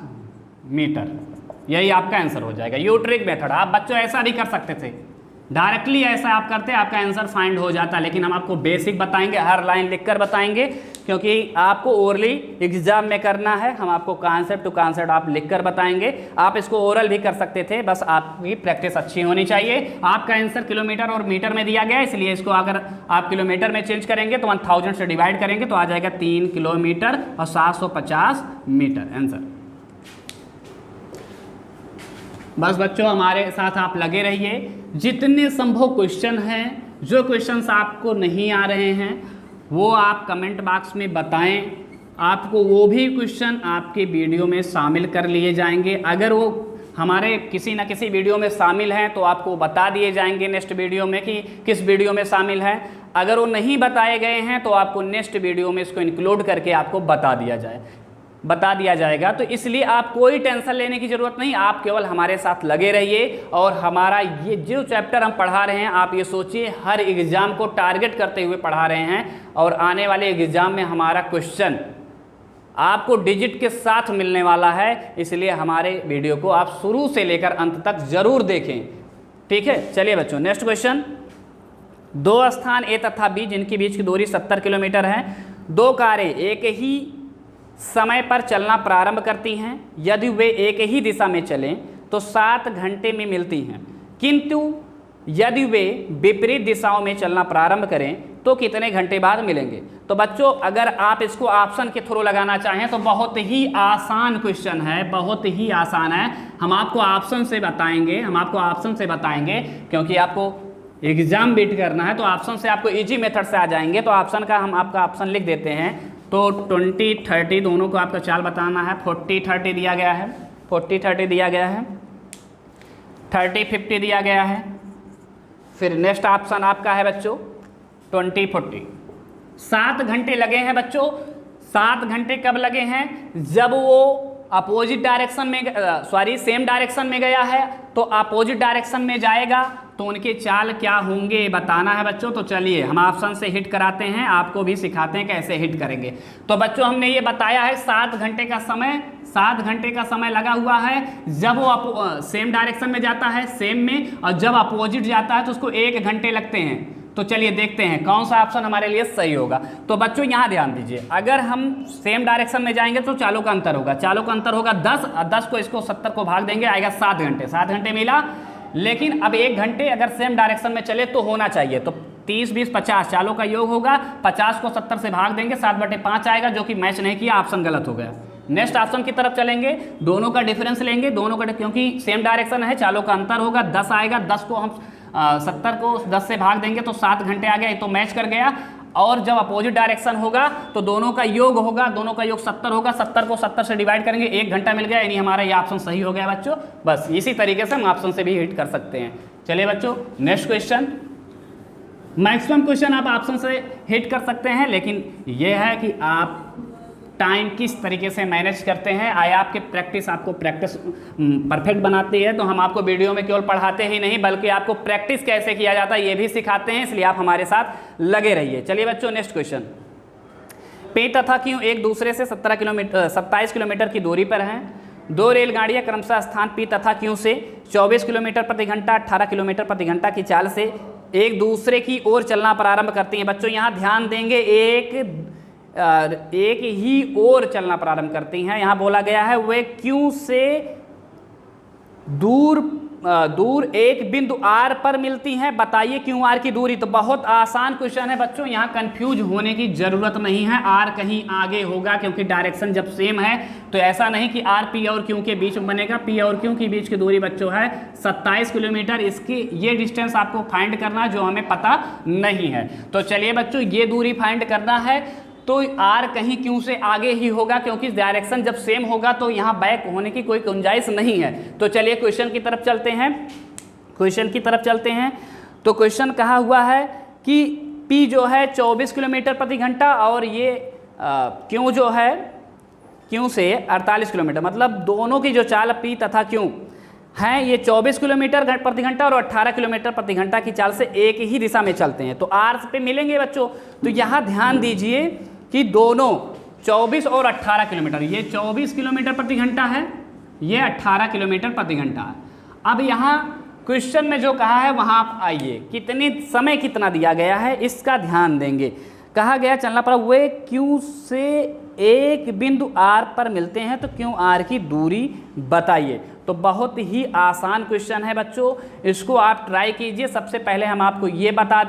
मीटर। यही आपका आंसर हो जाएगा। You trick method. आप बच्चों ऐसा भी कर सकते थे, डायरेक्टली ऐसा आप करते आपका आंसर फाइंड हो जाता, लेकिन हम आपको बेसिक बताएंगे, हर लाइन लिखकर बताएंगे, क्योंकि आपको ओरली एग्जाम में करना है। हम आपको कॉन्सेप्ट टू कॉन्सेप्ट आप लिखकर बताएंगे। आप इसको ओरल भी कर सकते थे, बस आपकी प्रैक्टिस अच्छी होनी चाहिए। आपका आंसर किलोमीटर और मीटर में दिया गया है, इसलिए इसको अगर आप किलोमीटर में चेंज करेंगे तो 1000 से डिवाइड करेंगे तो आ जाएगा 3 किलोमीटर और 750 मीटर आंसर। बस बच्चों हमारे साथ आप लगे रहिए। जितने संभव क्वेश्चन हैं, जो क्वेश्चंस आपको नहीं आ रहे हैं वो आप कमेंट बॉक्स में बताएं। आपको वो भी क्वेश्चन आपके वीडियो में शामिल कर लिए जाएंगे। अगर वो हमारे किसी न किसी वीडियो में शामिल हैं तो आपको बता दिए जाएंगे नेक्स्ट वीडियो में कि किस वीडियो में शामिल है। अगर वो नहीं बताए गए हैं तो आपको नेक्स्ट वीडियो में इसको इंक्लूड करके आपको बता दिया जाएगा। तो इसलिए आप कोई टेंशन लेने की ज़रूरत नहीं, आप केवल हमारे साथ लगे रहिए। और हमारा ये जो चैप्टर हम पढ़ा रहे हैं, आप ये सोचिए हर एग्ज़ाम को टारगेट करते हुए पढ़ा रहे हैं, और आने वाले एग्ज़ाम में हमारा क्वेश्चन आपको डिजिट के साथ मिलने वाला है। इसलिए हमारे वीडियो को आप शुरू से लेकर अंत तक ज़रूर देखें, ठीक है। चलिए बच्चों, नेक्स्ट क्वेश्चन। 2 स्थान ए तथा बी जिनके बीच की दूरी 70 किलोमीटर है, 2 कारें एक ही समय पर चलना प्रारंभ करती हैं। यदि वे एक ही दिशा में चलें तो 7 घंटे में मिलती हैं, किंतु यदि वे विपरीत दिशाओं में चलना प्रारंभ करें तो कितने घंटे बाद मिलेंगे। तो बच्चों अगर आप इसको ऑप्शन के थ्रू लगाना चाहें तो बहुत ही आसान क्वेश्चन है, बहुत ही आसान है। हम आपको ऑप्शन से बताएंगे, क्योंकि आपको एग्जाम बीट करना है तो ऑप्शन से आपको इजी मेथड से आ जाएंगे। तो ऑप्शन का हम आपका ऑप्शन लिख देते हैं। तो 20 30 दोनों को आपका चाल बताना है। 40 30 दिया गया है, 40 30 दिया गया है, 30 50 दिया गया है। फिर नेक्स्ट ऑप्शन आपका है बच्चों 20 40। 7 घंटे लगे हैं बच्चों। 7 घंटे कब लगे हैं? जब वो अपोजिट डायरेक्शन में सेम डायरेक्शन में गया है तो अपोजिट डायरेक्शन में जाएगा तो उनके चाल क्या होंगे बताना है बच्चों। तो चलिए हम ऑप्शन से हिट कराते हैं, आपको भी सिखाते हैं कैसे हिट करेंगे। तो बच्चों हमने ये बताया है 7 घंटे का समय लगा हुआ है जब वो सेम डायरेक्शन में जाता है सेम में, और जब अपोजिट जाता है तो उसको 1 घंटे लगते हैं। तो चलिए देखते हैं कौन सा ऑप्शन हमारे लिए सही होगा। तो बच्चों यहाँ ध्यान दीजिए, अगर हम सेम डायरेक्शन में जाएंगे तो चालों का अंतर होगा, 10, 10 को इसको 70 को भाग देंगे, आएगा 7 घंटे। 7 घंटे मिला। लेकिन अब 1 घंटे अगर सेम डायरेक्शन में चले तो होना चाहिए, तो 30 20 50 चालों का योग होगा। 50 को 70 से भाग देंगे, 7/5 आएगा, जो कि मैच नहीं किया, ऑप्शन गलत हो गया। नेक्स्ट ऑप्शन की तरफ चलेंगे, दोनों का डिफरेंस लेंगे, क्योंकि सेम डायरेक्शन है, चालों का अंतर होगा, 10 आएगा। 10 को हम 70 को 10 से भाग देंगे तो 7 घंटे आ गया, तो मैच कर गया। और जब अपोजिट डायरेक्शन होगा तो दोनों का योग होगा, 70 होगा। 70 को 70 से डिवाइड करेंगे, 1 घंटा मिल गया, यानी हमारा ये ऑप्शन सही हो गया बच्चों। बस इसी तरीके से हम ऑप्शन से भी हिट कर सकते हैं। चलिए बच्चों नेक्स्ट क्वेश्चन। मैक्सिमम क्वेश्चन आप ऑप्शन से हिट कर सकते हैं, लेकिन यह है कि आप टाइम किस तरीके से मैनेज करते हैं। आपको प्रैक्टिस परफेक्ट बनाती है। तो हम आपको वीडियो में केवल पढ़ाते ही नहीं बल्कि आपको प्रैक्टिस कैसे किया जाता है ये भी सिखाते हैं, इसलिए आप हमारे साथ लगे रहिए। चलिए बच्चों नेक्स्ट क्वेश्चन। पे तथा क्यू एक दूसरे से 27 किलोमीटर की दूरी पर हैं। 2 रेलगाड़ियाँ क्रमशः स्थान पी तथा क्यू से 24 किलोमीटर प्रति घंटा 18 किलोमीटर प्रति घंटा की चाल से एक दूसरे की ओर चलना प्रारंभ करती हैं। बच्चों यहाँ ध्यान देंगे, एक एक ही ओर चलना प्रारंभ करती हैं। यहाँ बोला गया है वे Q से दूर एक बिंदु R पर मिलती हैं, बताइए QR की दूरी। तो बहुत आसान क्वेश्चन है बच्चों, यहाँ कंफ्यूज होने की जरूरत नहीं है। R कहीं आगे होगा क्योंकि डायरेक्शन जब सेम है, तो ऐसा नहीं कि R P और Q के बीच में बनेगा। P और Q के बीच की दूरी बच्चों है 27 किलोमीटर। इसकी ये डिस्टेंस आपको फाइंड करना जो हमें पता नहीं है। तो चलिए बच्चों, ये दूरी फाइंड करना है तो R कहीं Q से आगे ही होगा क्योंकि डायरेक्शन जब सेम होगा तो यहाँ बैक होने की कोई गुंजाइश नहीं है। तो चलिए क्वेश्चन की तरफ चलते हैं। क्वेश्चन की तरफ चलते हैं तो क्वेश्चन कहा हुआ है कि P जो है 24 किलोमीटर प्रति घंटा और ये Q जो है Q से 48 किलोमीटर, मतलब दोनों की जो चाल P तथा Q हैं ये 24 किलोमीटर प्रति घंटा और 18 किलोमीटर प्रति घंटा की चाल से एक ही दिशा में चलते हैं। तो R पे मिलेंगे बच्चों। तो यहाँ ध्यान दीजिए कि दोनों 24 और 18 किलोमीटर, ये 24 किलोमीटर प्रति घंटा है, ये 18 किलोमीटर प्रति घंटा है। अब यहाँ क्वेश्चन में जो कहा है वहाँ आप आइए, कितने समय कितना दिया गया है इसका ध्यान देंगे। कहा गया चलना पड़ा वे Q से एक बिंदु R पर मिलते हैं तो QR की दूरी बताइए। तो बहुत ही आसान क्वेश्चन है बच्चों, इसको आप ट्राई कीजिए। सबसे पहले हम आपको ये बता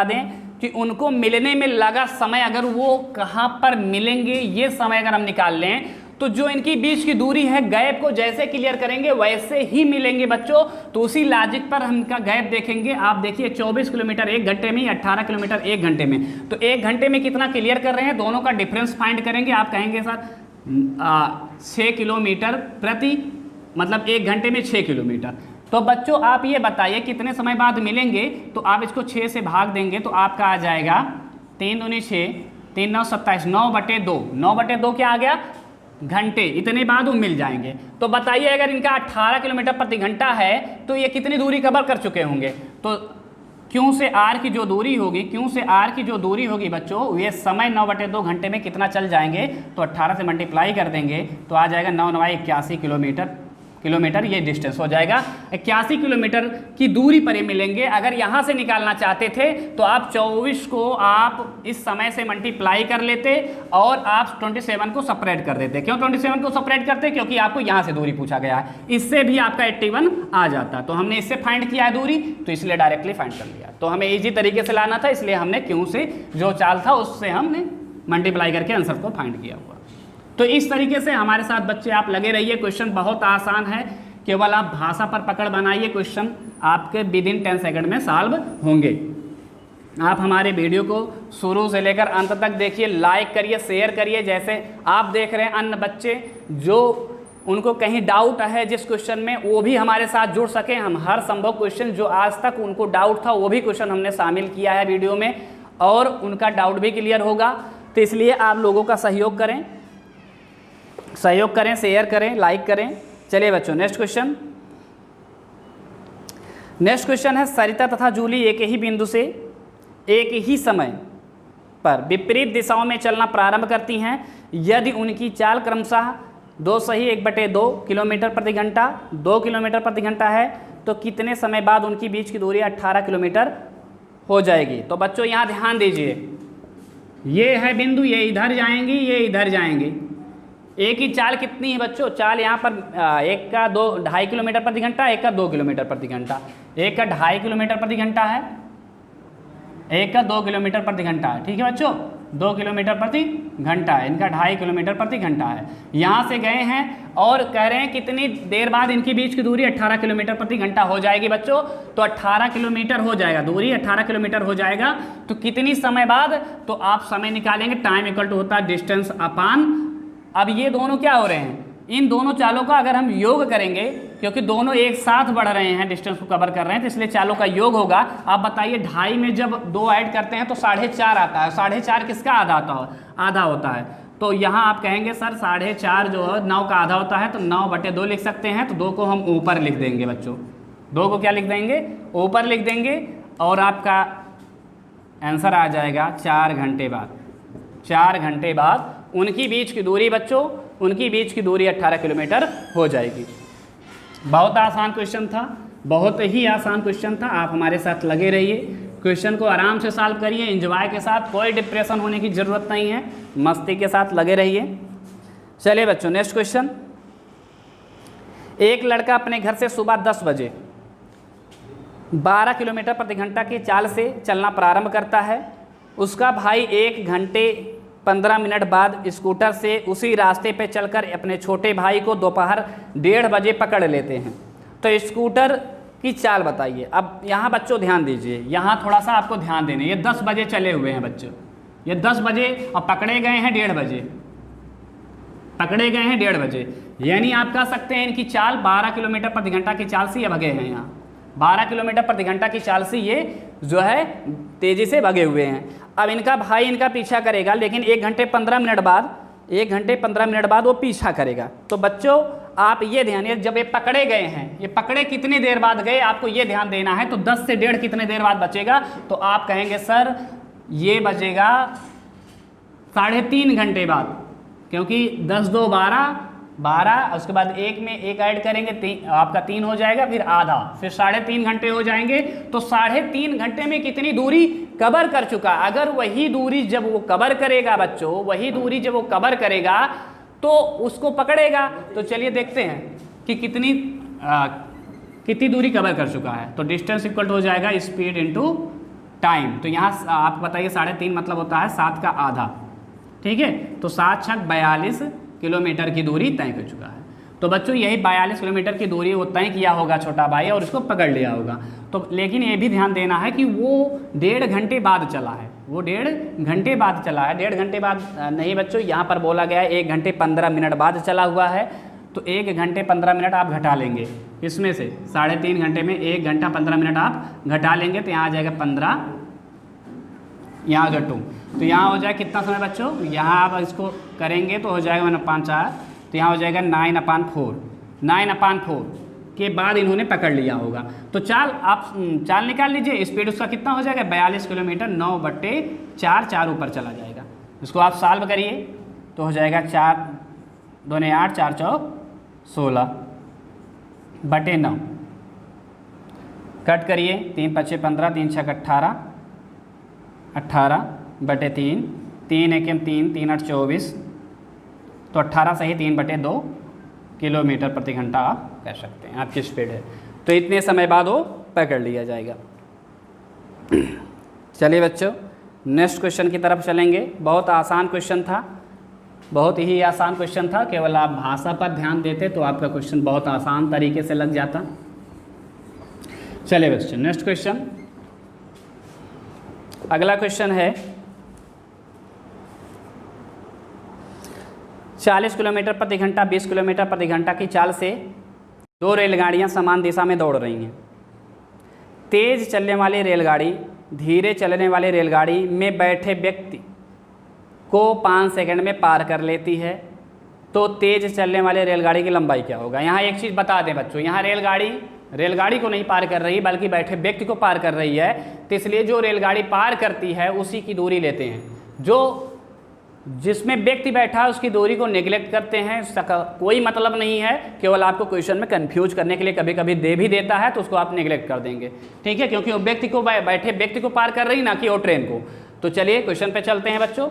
दें कि उनको मिलने में लगा समय, अगर वो कहाँ पर मिलेंगे ये समय अगर हम निकाल लें तो जो इनकी बीच की दूरी है गैप को जैसे क्लियर करेंगे वैसे ही मिलेंगे बच्चों। तो उसी लॉजिक पर हम इनका गैप देखेंगे। आप देखिए 24 किलोमीटर 1 घंटे में, 18 किलोमीटर 1 घंटे में, तो 1 घंटे में कितना क्लियर कर रहे हैं, दोनों का डिफरेंस फाइंड करेंगे। आप कहेंगे सर 6 किलोमीटर प्रति, मतलब 1 घंटे में 6 किलोमीटर। तो बच्चों आप ये बताइए कितने समय बाद मिलेंगे। तो आप इसको 6 से भाग देंगे तो आपका आ जाएगा 3 दूनी 6, 3 9 27, 9/2। 9/2 क्या आ गया, घंटे। इतने बाद वो मिल जाएंगे। तो बताइए अगर इनका 18 किलोमीटर प्रति घंटा है तो ये कितनी दूरी कवर कर चुके होंगे। तो Q से R की जो दूरी होगी, बच्चों ये समय 9/2 घंटे में कितना चल जाएंगे, तो 18 से मल्टीप्लाई कर देंगे तो आ जाएगा 9 9 81 किलोमीटर ये डिस्टेंस हो जाएगा। 81 किलोमीटर की दूरी पर ये मिलेंगे। अगर यहाँ से निकालना चाहते थे तो आप 24 को आप इस समय से मल्टीप्लाई कर लेते और आप 27 को सेपरेट कर देते। क्यों 27 को सेपरेट करते, क्योंकि आपको यहाँ से दूरी पूछा गया है। इससे भी आपका 81 आ जाता। तो हमने इससे फाइंड किया है दूरी, तो इसलिए डायरेक्टली फाइंड कर लिया। तो हमें ईजी तरीके से लाना था, इसलिए हमने Q से जो चाल था उससे हमने मल्टीप्लाई करके आंसर को फाइंड किया हुआ। तो इस तरीके से हमारे साथ बच्चे आप लगे रहिए। क्वेश्चन बहुत आसान है, केवल आप भाषा पर पकड़ बनाइए, क्वेश्चन आपके विदिन 10 सेकंड में सॉल्व होंगे। आप हमारे वीडियो को शुरू से लेकर अंत तक देखिए, लाइक करिए, शेयर करिए। जैसे आप देख रहे हैं अन्य बच्चे जो उनको कहीं डाउट है जिस क्वेश्चन में, वो भी हमारे साथ जुड़ सके। हम हर संभव क्वेश्चन जो आज तक उनको डाउट था वो भी क्वेश्चन हमने शामिल किया है वीडियो में, और उनका डाउट भी क्लियर होगा। तो इसलिए आप लोगों का सहयोग करें, शेयर करें, लाइक करें। चलिए बच्चों नेक्स्ट क्वेश्चन है, सरिता तथा जूली एक ही बिंदु से एक ही समय पर विपरीत दिशाओं में चलना प्रारंभ करती हैं। यदि उनकी चाल क्रमशः 2 सही 1/2 किलोमीटर प्रति घंटा 2 किलोमीटर प्रति घंटा है तो कितने समय बाद उनकी बीच की दूरी 18 किलोमीटर हो जाएगी। तो बच्चों यहाँ ध्यान दीजिए, ये है बिंदु, ये इधर जाएंगी, ये इधर जाएंगी। एक ही चाल कितनी है बच्चों, चाल यहाँ पर एक का 2.5 किलोमीटर प्रति घंटा, एक का 2 किलोमीटर प्रति घंटा। एक का 2.5 किलोमीटर प्रति घंटा है, एक का 2 किलोमीटर प्रति घंटा है। ठीक है बच्चों, 2 किलोमीटर प्रति घंटा है, इनका 2.5 किलोमीटर प्रति घंटा है। यहाँ से गए हैं और कह रहे हैं कितनी देर बाद इनके बीच की दूरी 18 किलोमीटर प्रति घंटा हो जाएगी बच्चों। तो 18 किलोमीटर हो जाएगा, दूरी 18 किलोमीटर हो जाएगा। तो कितनी समय बाद, तो आप समय निकालेंगे, टाइम इक्वल टू होता है डिस्टेंस अपान। अब ये दोनों क्या हो रहे हैं, इन दोनों चालों का अगर हम योग करेंगे, क्योंकि दोनों एक साथ बढ़ रहे हैं, डिस्टेंस को कवर कर रहे हैं, तो इसलिए चालों का योग होगा। आप बताइए 2.5 में जब 2 ऐड करते हैं तो 4.5 आता है। 4.5 किसका आधा होता है। तो यहाँ आप कहेंगे सर 4.5 जो है 9 का आधा होता है, तो 9/2 लिख सकते हैं। तो 2 को हम ऊपर लिख देंगे बच्चों, 2 को क्या लिख देंगे, ऊपर लिख देंगे। और आपका आंसर आ जाएगा 4 घंटे बाद। 4 घंटे बाद उनकी बीच की दूरी बच्चों, उनकी बीच की दूरी 18 किलोमीटर हो जाएगी। बहुत आसान क्वेश्चन था, बहुत ही आसान क्वेश्चन था। आप हमारे साथ लगे रहिए। क्वेश्चन को आराम से सॉल्व करिए, एंजॉय के साथ, कोई डिप्रेशन होने की ज़रूरत नहीं है, मस्ती के साथ लगे रहिए। चलिए बच्चों, नेक्स्ट क्वेश्चन। एक लड़का अपने घर से सुबह 10 बजे 12 किलोमीटर प्रति घंटा की चाल से चलना प्रारंभ करता है। उसका भाई 1 घंटे 15 मिनट बाद स्कूटर से उसी रास्ते पे चलकर अपने छोटे भाई को दोपहर 1:30 बजे पकड़ लेते हैं। तो स्कूटर की चाल बताइए। अब यहाँ बच्चों ध्यान दीजिए, यहाँ थोड़ा सा आपको ध्यान देना। ये 10 बजे चले हुए हैं बच्चों, ये 10 बजे और पकड़े गए हैं 1:30 बजे, पकड़े गए हैं 1:30 बजे, यानी आप कह सकते हैं इनकी चाल 12 किलोमीटर प्रति घंटा की चाल से ये भगे हैं। यहाँ 12 किलोमीटर प्रति घंटा की चाल से ये जो है तेज़ी से भगे हुए हैं। अब इनका भाई इनका पीछा करेगा, लेकिन 1 घंटे 15 मिनट बाद वो पीछा करेगा। तो बच्चों आप ये ध्यान, जब ये पकड़े गए हैं, ये पकड़े कितनी देर बाद गए, आपको ये ध्यान देना है। तो 10 से 1:30 कितने देर बाद बचेगा, तो आप कहेंगे सर ये बचेगा 3.5 घंटे बाद, क्योंकि 10 2 12, उसके बाद 1 में 1 ऐड करेंगे, आपका 3 हो जाएगा, फिर आधा, फिर 3.5 घंटे हो जाएंगे। तो 3.5 घंटे में कितनी दूरी कवर कर चुका। अगर वही दूरी जब वो कवर करेगा बच्चों, वही दूरी जब वो कवर करेगा तो उसको पकड़ेगा। तो चलिए देखते हैं कि कितनी दूरी कवर कर चुका है। तो डिस्टेंस इक्वल हो जाएगा स्पीड इनटू टाइम। तो यहाँ आप बताइए 3.5 मतलब होता है 7 का आधा, ठीक है। तो 7 छक 42 किलोमीटर की दूरी तय कर चुका है। तो बच्चों यही 42 किलोमीटर की दूरी वो तय किया होगा छोटा भाई, और उसको पकड़ लिया होगा। तो लेकिन ये भी ध्यान देना है कि वो 1.5 घंटे बाद चला है, वो 1.5 घंटे बाद चला है। 1.5 घंटे बाद नहीं बच्चों, यहाँ पर बोला गया है 1 घंटे 15 मिनट बाद चला हुआ है। तो 1 घंटे 15 मिनट आप घटा लेंगे इसमें से, 3.5 घंटे में 1 घंटा 15 मिनट आप घटा लेंगे, तो यहाँ आ जाएगा 15, यहाँ घटू, तो यहाँ हो जाएगा कितना समय बच्चों, यहाँ आप इसको करेंगे तो हो जाएगा 1/5 4, तो यहाँ हो जाएगा 9/4, 9/4 के बाद इन्होंने पकड़ लिया होगा। तो आप चाल निकाल लीजिए, स्पीड उसका कितना हो जाएगा 42 किलोमीटर, 9/4, 4 ऊपर चला जाएगा। इसको आप सॉल्व करिए तो हो जाएगा 4 2 8, 4 4 16/9, कट करिए 3 5 15, 3 6 18, 18/3, 3 1 3, 3 8 24, तो 18 सही 3/2 किलोमीटर प्रति घंटा आप कह सकते हैं आपकी स्पीड है। तो इतने समय बाद वो पकड़ लिया जाएगा। चलिए बच्चों नेक्स्ट क्वेश्चन की तरफ चलेंगे। बहुत आसान क्वेश्चन था, बहुत ही आसान क्वेश्चन था, केवल आप भाषा पर ध्यान देते तो आपका क्वेश्चन बहुत आसान तरीके से लग जाता। चलिए बच्चों नेक्स्ट क्वेश्चन, अगला क्वेश्चन है 40 किलोमीटर प्रति घंटा 20 किलोमीटर प्रति घंटा की चाल से 2 रेलगाड़ियां समान दिशा में दौड़ रही हैं। तेज चलने वाली रेलगाड़ी धीरे चलने वाली रेलगाड़ी में बैठे व्यक्ति को 5 सेकंड में पार कर लेती है। तो तेज चलने वाली रेलगाड़ी की लंबाई क्या होगा। यहाँ एक चीज़ बता दें बच्चों, यहाँ रेलगाड़ी को नहीं पार कर रही बल्कि बैठे व्यक्ति को पार कर रही है। तो इसलिए जो रेलगाड़ी पार करती है उसी की दूरी लेते हैं, जो जिसमें व्यक्ति बैठा है उसकी दूरी को नेग्लेक्ट करते हैं। इसका कोई मतलब नहीं है, केवल आपको क्वेश्चन में कंफ्यूज करने के लिए कभी कभी दे भी देता है तो उसको आप नेग्लेक्ट कर देंगे, ठीक है, क्योंकि वो व्यक्ति को बैठे व्यक्ति को पार कर रही ना कि वो ट्रेन को। तो चलिए क्वेश्चन पे चलते हैं बच्चों।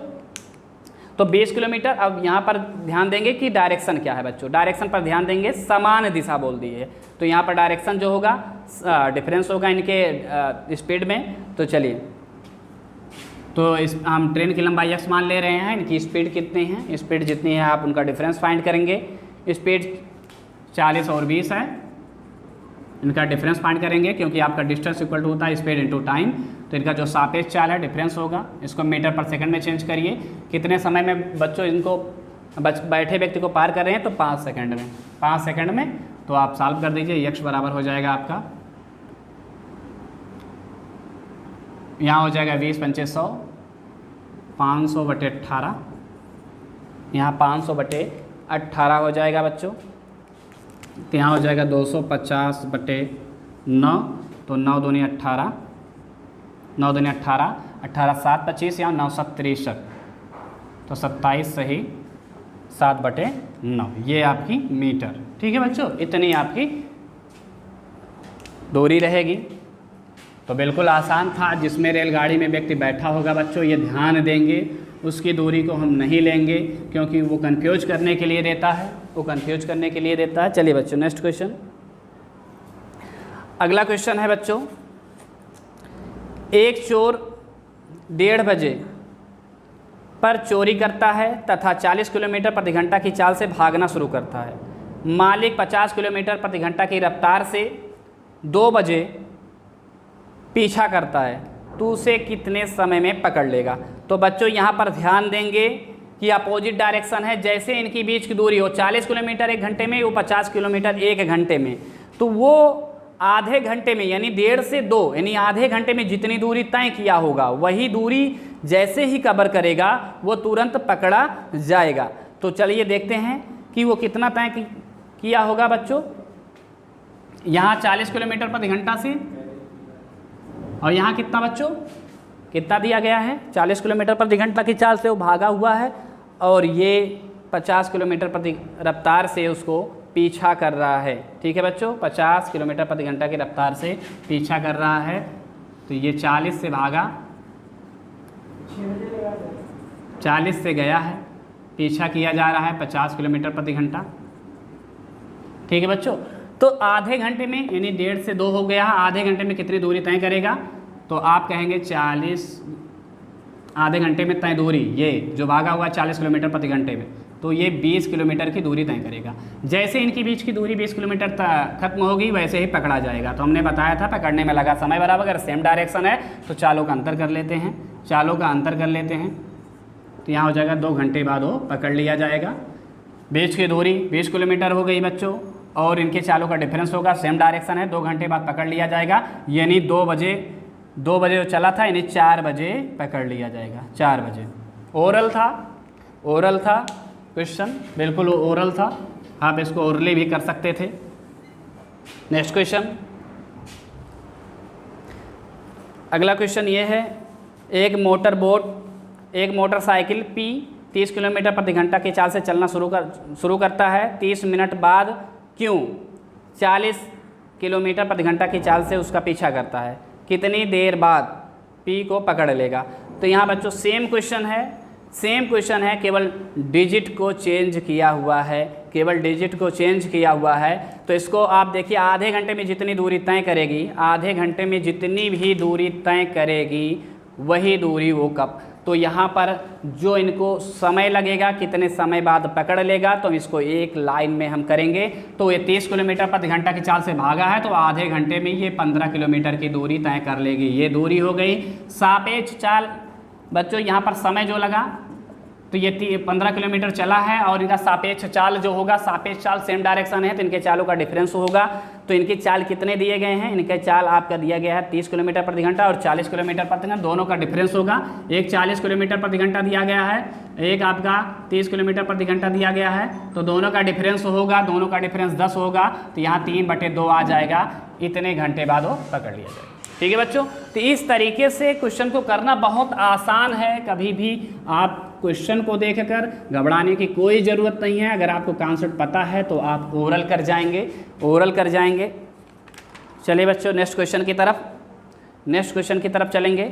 तो 20 किलोमीटर, अब यहाँ पर ध्यान देंगे कि डायरेक्शन क्या है बच्चों, डायरेक्शन पर ध्यान देंगे। समान दिशा बोल दी है तो यहाँ पर डायरेक्शन जो होगा डिफरेंस होगा इनके स्पीड में। तो चलिए तो हम ट्रेन की लंबाई x मान ले रहे हैं, इनकी स्पीड कितनी है, स्पीड जितनी है आप उनका डिफरेंस फाइंड करेंगे। स्पीड 40 और 20 है, इनका डिफरेंस फाइंड करेंगे क्योंकि आपका डिस्टेंस इक्वल टू होता है स्पीड इनटू टाइम। तो इनका जो सापेक्ष चाल है डिफरेंस होगा, इसको मीटर पर सेकंड में चेंज करिए। कितने समय में बच्चों इनको बैठे व्यक्ति को पार कर रहे हैं, तो 5 सेकंड में, 5 सेकंड में। तो आप सॉल्व कर दीजिए, x बराबर हो जाएगा आपका, यहाँ हो जाएगा 20 5 100, 500/18, यहाँ 500/18 हो जाएगा बच्चों। तो यहाँ हो जाएगा 250/9, तो 9 दूनी 18, 9 दूनी 18, 18 7 25, यहाँ 9 7 63, तो 27 सही 7/9, ये आपकी मीटर, ठीक है बच्चों। इतनी आपकी दूरी रहेगी। तो बिल्कुल आसान था। जिसमें रेलगाड़ी में व्यक्ति बैठा होगा बच्चों, ये ध्यान देंगे, उसकी दूरी को हम नहीं लेंगे क्योंकि वो कंफ्यूज करने के लिए देता है, वो कंफ्यूज करने के लिए देता है। चलिए बच्चों नेक्स्ट क्वेश्चन। अगला क्वेश्चन है बच्चों, एक चोर 1:30 बजे पर चोरी करता है तथा 40 किलोमीटर प्रति घंटा की चाल से भागना शुरू करता है। मालिक 50 किलोमीटर प्रति घंटा की रफ्तार से 2 बजे पीछा करता है, तो उसे कितने समय में पकड़ लेगा। तो बच्चों यहाँ पर ध्यान देंगे कि अपोजिट डायरेक्शन है। जैसे इनकी बीच की दूरी हो 40 किलोमीटर 1 घंटे में, वो 50 किलोमीटर 1 घंटे में, तो वो आधे घंटे में यानी 1:30 से 2 यानी आधे घंटे में जितनी दूरी तय किया होगा वही दूरी जैसे ही कवर करेगा वो तुरंत पकड़ा जाएगा। तो चलिए देखते हैं कि वो कितना तय किया होगा बच्चों। यहाँ 40 किलोमीटर प्रति घंटा से, और यहाँ कितना बच्चों, कितना दिया गया है, 40 किलोमीटर प्रति घंटा की चाल से वो भागा हुआ है, और ये 50 किलोमीटर प्रति रफ्तार से उसको पीछा कर रहा है। ठीक है बच्चों, 50 किलोमीटर प्रति घंटा की रफ्तार से पीछा कर रहा है। तो ये 40 से भागा, 40 से गया है, पीछा किया जा रहा है 50 किलोमीटर प्रति घंटा। ठीक है बच्चों, तो आधे घंटे में यानी 1:30 से 2 हो गया, आधे घंटे में कितनी दूरी तय करेगा, तो आप कहेंगे 40, आधे घंटे में तय दूरी ये जो भागा हुआ 40 किलोमीटर प्रति घंटे में, तो ये 20 किलोमीटर की दूरी तय करेगा। जैसे इनके बीच की दूरी 20 किलोमीटर खत्म होगी वैसे ही पकड़ा जाएगा। तो हमने बताया था पकड़ने में लगा समय बराबर, अगर सेम डायरेक्शन है तो चालों का अंतर कर लेते हैं, चालों का अंतर कर लेते हैं, तो यहाँ हो जाएगा 2 घंटे बाद वो पकड़ लिया जाएगा। बीच की दूरी 20 किलोमीटर हो गई बच्चों, और इनके चालों का डिफरेंस होगा, सेम डायरेक्शन है, 2 घंटे बाद पकड़ लिया जाएगा। यानी 2 बजे जो चला था यानी 4 बजे पकड़ लिया जाएगा, 4 बजे। ओरल था क्वेश्चन, बिल्कुल ओरल था, आप इसको ओरली भी कर सकते थे। नेक्स्ट क्वेश्चन, अगला क्वेश्चन ये है, एक मोटरसाइकिल P 30 किलोमीटर प्रति घंटा की चाल से चलना शुरू करता है। 30 मिनट बाद क्यों 40 किलोमीटर प्रति घंटा की चाल से उसका पीछा करता है, कितनी देर बाद P को पकड़ लेगा। तो यहाँ बच्चों सेम क्वेश्चन है, केवल डिजिट को चेंज किया हुआ है, केवल डिजिट को चेंज किया हुआ है। तो इसको आप देखिए, आधे घंटे में जितनी दूरी तय करेगी, आधे घंटे में जितनी भी दूरी तय करेगी वही दूरी वो कब, तो यहाँ पर जो इनको समय लगेगा कितने समय बाद पकड़ लेगा, तो इसको एक लाइन में हम करेंगे। तो ये 30 किलोमीटर प्रति घंटा की चाल से भागा है, तो आधे घंटे में ये 15 किलोमीटर की दूरी तय कर लेगी। ये दूरी हो गई सापेक्ष चाल बच्चों। यहाँ पर समय जो लगा तो ये 15 किलोमीटर चला है, और इनका सापेक्ष चाल जो होगा, सापेक्ष चाल सेम डायरेक्शन है तो इनके चालों का डिफरेंस होगा। तो इनके चाल कितने दिए गए हैं, इनके चाल आपका दिया गया है 30 किलोमीटर प्रति घंटा और 40 किलोमीटर प्रति घंटा, दोनों का डिफरेंस होगा। एक 40 किलोमीटर प्रति घंटा दिया गया है, एक आपका 30 किलोमीटर प्रति घंटा दिया गया है, तो दोनों का डिफरेंस होगा, दोनों का डिफरेंस 10 होगा, तो यहाँ 3/2 आ जाएगा, इतने घंटे बाद वो पकड़ लिया जाएगा। ठीक है बच्चों, तो इस तरीके से क्वेश्चन को करना बहुत आसान है। कभी भी आप क्वेश्चन को देखकर घबराने की कोई ज़रूरत नहीं है। अगर आपको कॉन्सेप्ट पता है तो आप ओरल कर जाएंगे। चलिए बच्चों नेक्स्ट क्वेश्चन की तरफ चलेंगे।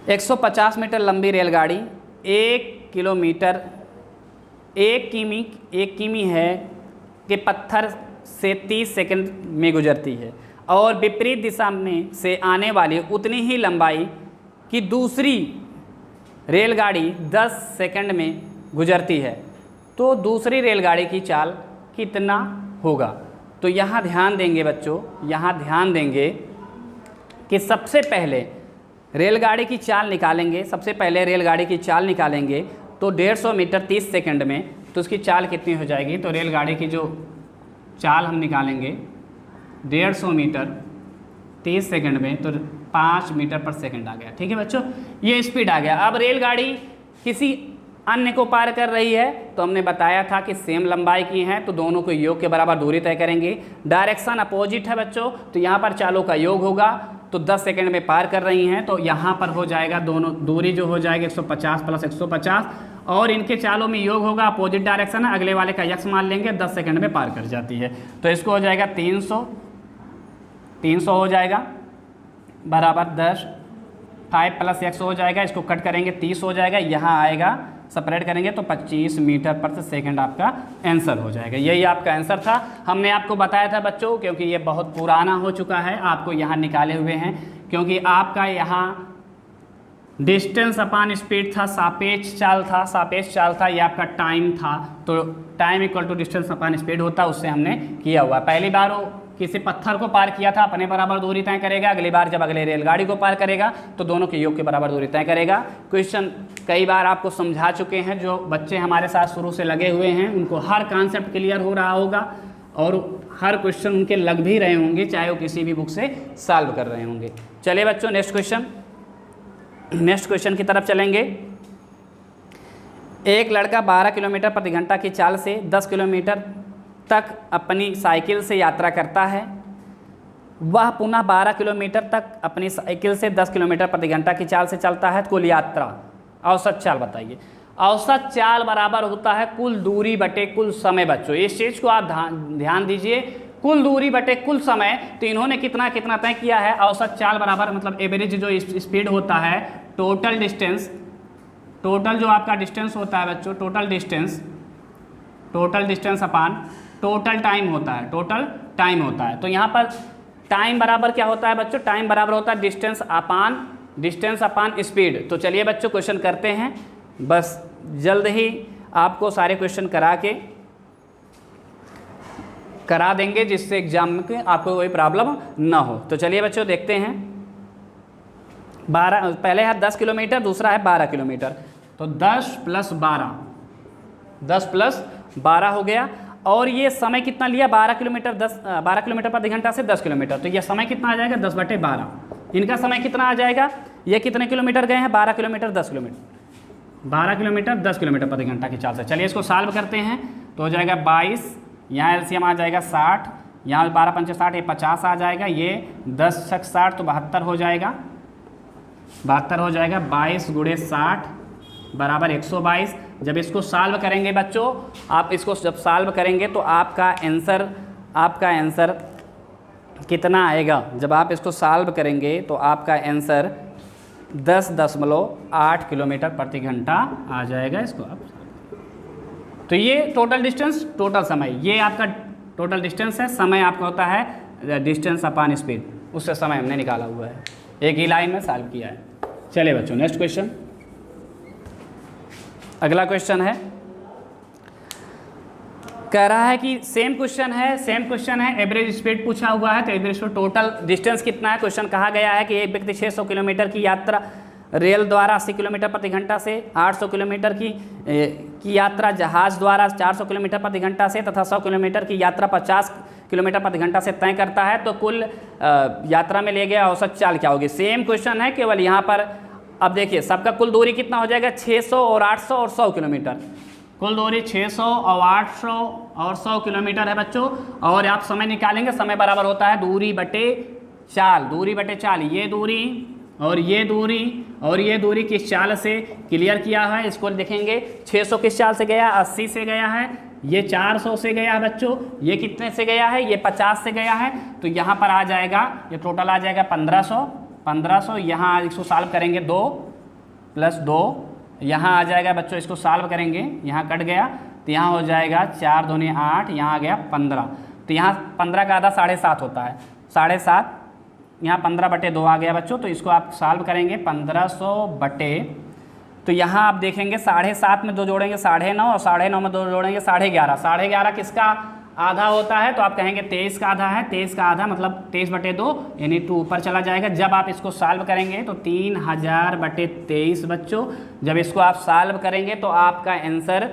150 मीटर लंबी रेलगाड़ी 1 किमी है के पत्थर से 30 सेकंड में गुजरती है, और विपरीत दिशा में से आने वाली उतनी ही लंबाई की दूसरी रेलगाड़ी 10 सेकंड में गुजरती है, तो दूसरी रेलगाड़ी की चाल कितना होगा। तो यहाँ ध्यान देंगे बच्चों, यहाँ ध्यान देंगे कि सबसे पहले रेलगाड़ी की चाल निकालेंगे। तो 150 मीटर 30 सेकंड में, तो उसकी चाल कितनी हो जाएगी। तो रेलगाड़ी की जो चाल हम निकालेंगे 150 मीटर 30 सेकंड में, तो 5 मीटर पर सेकंड आ गया। ठीक है बच्चों, ये स्पीड आ गया। अब रेलगाड़ी किसी अन्य को पार कर रही है, तो हमने बताया था कि सेम लंबाई की हैं, तो दोनों को योग के बराबर दूरी तय करेंगे। डायरेक्शन अपोजिट है बच्चों, तो यहाँ पर चालों का योग होगा, तो 10 सेकंड में पार कर रही हैं, तो यहाँ पर हो जाएगा दोनों दूरी जो हो जाएगी 150 + 150, और इनके चालों में योग होगा, अपोजिट डायरेक्शन है, अगले वाले का यक्स मान लेंगे, 10 सेकंड में पार कर जाती है। तो इसको हो जाएगा 300 हो जाएगा, बराबर 10, 5 + x हो जाएगा, इसको कट करेंगे 30 हो जाएगा, यहाँ आएगा सेपरेट करेंगे तो 25 मीटर पर सेकेंड आपका आंसर हो जाएगा। यही आपका आंसर था। हमने आपको बताया था बच्चों, क्योंकि ये बहुत पुराना हो चुका है, आपको यहाँ निकाले हुए हैं, क्योंकि आपका यहाँ डिस्टेंस अपान स्पीड था, सापेक्ष चाल था, सापेक्ष चाल था, ये आपका टाइम था, तो time equal to distance upon speed होता, उससे हमने किया हुआ। पहली बार वो किसी पत्थर को पार किया था, अपने बराबर दूरी तय करेगा, अगली बार जब अगले रेलगाड़ी को पार करेगा तो दोनों के योग के बराबर दूरी तय करेगा। क्वेश्चन कई बार आपको समझा चुके हैं, जो बच्चे हमारे साथ शुरू से लगे हुए हैं उनको हर कॉन्सेप्ट क्लियर हो रहा होगा और हर क्वेश्चन उनके लग भी रहे होंगे, चाहे वो किसी भी बुक से सॉल्व कर रहे होंगे। चलिए बच्चों नेक्स्ट क्वेश्चन की तरफ चलेंगे। एक लड़का 12 किलोमीटर प्रति घंटा की चाल से 10 किलोमीटर तक अपनी साइकिल से यात्रा करता है। वह पुनः 12 किलोमीटर तक अपनी साइकिल से 10 किलोमीटर प्रति घंटा की चाल से चलता है। कुल यात्रा औसत चाल बताइए। औसत चाल बराबर होता है कुल दूरी बटे कुल समय। बच्चों इस चीज़ को आप ध्यान दीजिए, कुल दूरी बटे कुल समय। तो इन्होंने कितना कितना तय किया है, औसत चाल बराबर मतलब एवरेज जो स्पीड होता है, टोटल डिस्टेंस, टोटल जो आपका डिस्टेंस होता है बच्चों, टोटल डिस्टेंस अपान टोटल टाइम होता है, टोटल टाइम होता है। तो यहाँ पर टाइम बराबर क्या होता है बच्चों, टाइम बराबर होता है डिस्टेंस अपान स्पीड। तो चलिए बच्चों क्वेश्चन करते हैं, बस जल्द ही आपको सारे क्वेश्चन करा देंगे, जिससे एग्जाम में आपको कोई प्रॉब्लम ना हो। तो चलिए बच्चों देखते हैं। 12 पहले है 10 किलोमीटर, दूसरा है 12 किलोमीटर। तो 10 + 12 हो गया। और ये समय कितना लिया, 12 किलोमीटर प्रति घंटा से 10 किलोमीटर। तो ये समय कितना आ जाएगा, 10/12। इनका समय कितना आ जाएगा, ये कितने किलोमीटर गए हैं, 12 किलोमीटर 10 किलोमीटर प्रति घंटा की चाल से। चलिए इसको सॉल्व करते हैं। तो हो जाएगा 22, यहाँ एलसीएम आ जाएगा 60, यहाँ 12 × 5 = 60, ये 50 आ जाएगा, ये 10 × 60 तो 72 हो जाएगा। 22 × 60 बराबर 122। जब इसको सॉल्व करेंगे बच्चों, आप इसको जब सॉल्व करेंगे तो आपका आंसर कितना आएगा, जब आप इसको सॉल्व करेंगे तो आपका आंसर 10.8 किलोमीटर प्रति घंटा आ जाएगा। इसको आप तो ये टोटल डिस्टेंस, टोटल समय, ये आपका टोटल डिस्टेंस है। समय आपका होता है डिस्टेंस अपान स्पीड, उससे समय हमने निकाला हुआ है, एक ही लाइन में सॉल्व किया है। चलिए बच्चों नेक्स्ट क्वेश्चन, अगला क्वेश्चन है, कह रहा है कि सेम क्वेश्चन है, एवरेज स्पीड पूछा हुआ है। तो एवरेज स्पीड, टोटल डिस्टेंस कितना है, क्वेश्चन कहा गया है कि एक व्यक्ति 600 किलोमीटर की यात्रा रेल द्वारा 80 किलोमीटर प्रति घंटा से, 800 किलोमीटर की यात्रा जहाज द्वारा 400 किलोमीटर प्रति घंटा से तथा 100 किलोमीटर की यात्रा 50 किलोमीटर प्रति घंटा से तय करता है। तो कुल यात्रा में ले गया औसत चाल क्या होगी। सेम क्वेश्चन है, केवल यहाँ पर अब देखिए सबका कुल दूरी कितना हो जाएगा, 600 और 800 और 100 किलोमीटर। कुल दूरी 600 और 800 और 100 किलोमीटर है बच्चों। और आप समय निकालेंगे, समय बराबर होता है दूरी बटे चाल। ये दूरी और ये दूरी किस चाल से क्लियर किया है, इसको देखेंगे। 600 किस चाल से गया, 80 से गया है। ये 400 से गया है बच्चों। ये कितने से गया है, ये 50 से गया है। तो यहाँ पर आ जाएगा, ये टोटल आ जाएगा 1500। यहाँ इसको सॉल्व करेंगे, 2 + 2 यहाँ आ जाएगा बच्चों। इसको सॉल्व करेंगे, यहाँ कट गया तो यहाँ हो जाएगा 4 दूनी 8, यहाँ आ गया 15। तो यहाँ 15 का आधा 7.5 होता है, 7.5। यहाँ 15/2 आ गया बच्चों। तो इसको आप सॉल्व करेंगे 1500 बटे, तो यहाँ आप देखेंगे 7.5 में 2 जोड़ेंगे 9.5 और 9.5 में 2 जोड़ेंगे 11.5। 11.5 किसका आधा होता है, तो आप कहेंगे 23 का आधा है। 23 का आधा मतलब 23/2 यानी 2 ऊपर चला जाएगा। जब आप इसको सॉल्व करेंगे तो 3000/23 बच्चों। जब इसको आप सॉल्व करेंगे तो आपका आंसर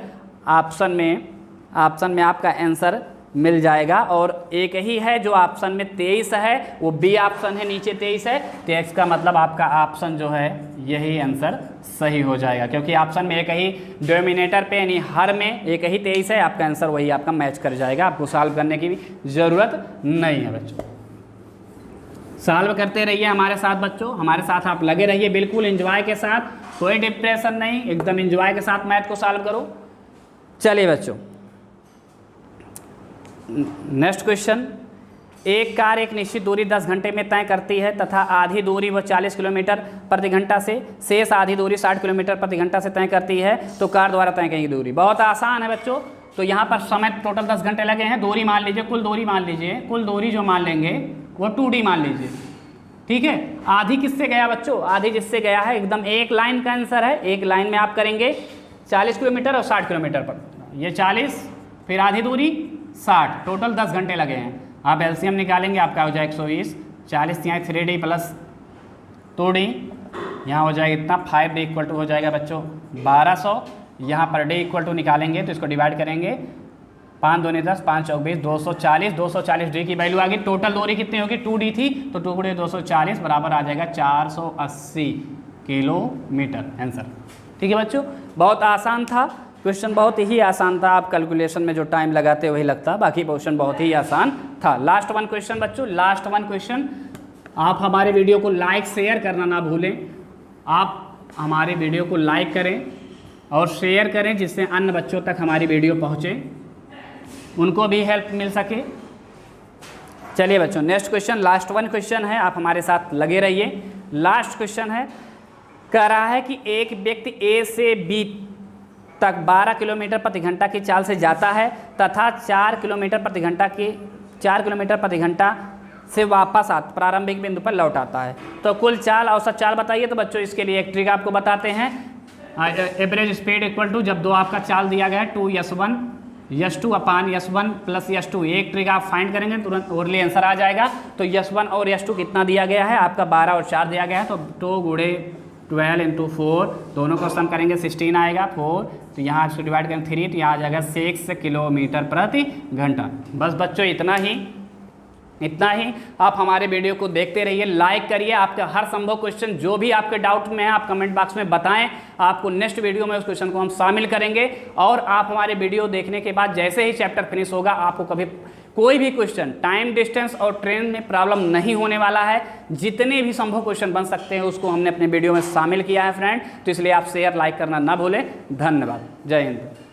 ऑप्शन में आपका आंसर मिल जाएगा। और एक ही है जो ऑप्शन में 23 है, वो बी ऑप्शन है, नीचे 23 है। तो इसका मतलब आपका ऑप्शन जो है यही आंसर सही हो जाएगा, क्योंकि ऑप्शन में एक ही डिनोमिनेटर पे यानी हर में एक ही 23 है। आपका आंसर वही आपका मैच कर जाएगा, आपको सॉल्व करने की भी ज़रूरत नहीं है बच्चों। सॉल्व करते रहिए हमारे साथ बच्चों, हमारे साथ आप लगे रहिए बिल्कुल एंजॉय के साथ, कोई डिप्रेशन नहीं, एकदम एंजॉय के साथ मैथ को सॉल्व करो। चलिए बच्चों नेक्स्ट क्वेश्चन, एक कार एक निश्चित दूरी 10 घंटे में तय करती है तथा आधी दूरी वह 40 किलोमीटर प्रति घंटा से शेष आधी दूरी 60 किलोमीटर प्रति घंटा से तय करती है, तो कार द्वारा तय की दूरी। बहुत आसान है बच्चों। तो यहाँ पर समय टोटल 10 घंटे लगे हैं। दूरी मान लीजिए, कुल दूरी मान लीजिए, कुल दूरी जो मान लेंगे वो 2D मान लीजिए, ठीक है। आधी किससे गया बच्चों? आधी जिससे गया है, एकदम एक लाइन का आंसर है। एक लाइन में आप करेंगे 40 किलोमीटर और 60 किलोमीटर पर, ये 40 फिर आधी दूरी 60, टोटल 10 घंटे लगे हैं। आप एलसीएम निकालेंगे, आपका हो जाएगा 120, 40 यहाँ 3D प्लस 2D, यहाँ हो जाएगा इतना 5D इक्वल टू हो जाएगा बच्चों 1200। यहाँ पर D इक्वल टू निकालेंगे तो इसको डिवाइड करेंगे, 5 दूनी 10, 5 चौक 20, 240, 240 D की वैल्यू आ गई। टोटल दूरी कितनी होगी? 2D थी, तो 2 गुणे 240 बराबर आ जाएगा 480 किलोमीटर आंसर। ठीक है बच्चों, बहुत आसान था क्वेश्चन, बहुत ही आसान था। आप कैलकुलेशन में जो टाइम लगाते वही लगता, बाकी क्वेश्चन बहुत ही आसान था। लास्ट वन क्वेश्चन बच्चों, लास्ट वन क्वेश्चन। आप हमारे वीडियो को लाइक शेयर करना ना भूलें। आप हमारे वीडियो को लाइक करें और शेयर करें, जिससे अन्य बच्चों तक हमारी वीडियो पहुँचे, उनको भी हेल्प मिल सके। चलिए बच्चों, next question, last one question है, आप हमारे साथ लगे रहिए। लास्ट क्वेश्चन है, कह रहा है कि एक व्यक्ति ए से बी तक 12 किलोमीटर प्रति घंटा की चाल से जाता है तथा 4 किलोमीटर प्रति घंटा से वापस प्रारंभिक बिंदु पर लौट आता है, तो कुल चाल, औसत चाल बताइए। तो बच्चों इसके लिए एक ट्रिक आपको बताते हैं। एवरेज स्पीड इक्वल टू, जब दो आपका चाल दिया गया है 2s1 s2 अपान s1 प्लस s2, एक ट्रिक आप फाइंड करेंगे तुरंत ओरली आंसर आ जाएगा। तो s1 और s2 कितना दिया गया है? आपका 12 और 4 दिया गया है, तो 2 गुणे 12 इंटू 4, दोनों को सम करेंगे 16 आएगा 4, तो यहाँ इसको डिवाइड करेंगे 3, तो यहाँ आ जाएगा 6 किलोमीटर प्रति घंटा। बस बच्चों इतना ही। आप हमारे वीडियो को देखते रहिए, लाइक करिए। आपका हर संभव क्वेश्चन जो भी आपके डाउट में है आप कमेंट बॉक्स में बताएं, आपको नेक्स्ट वीडियो में उस क्वेश्चन को हम शामिल करेंगे। और आप हमारे वीडियो देखने के बाद जैसे ही चैप्टर फिनिश होगा, आपको कभी कोई भी क्वेश्चन टाइम, डिस्टेंस और ट्रेन में प्रॉब्लम नहीं होने वाला है। जितने भी संभव क्वेश्चन बन सकते हैं उसको हमने अपने वीडियो में शामिल किया है फ्रेंड, तो इसलिए आप शेयर लाइक करना ना भूलें। धन्यवाद, जय हिंद।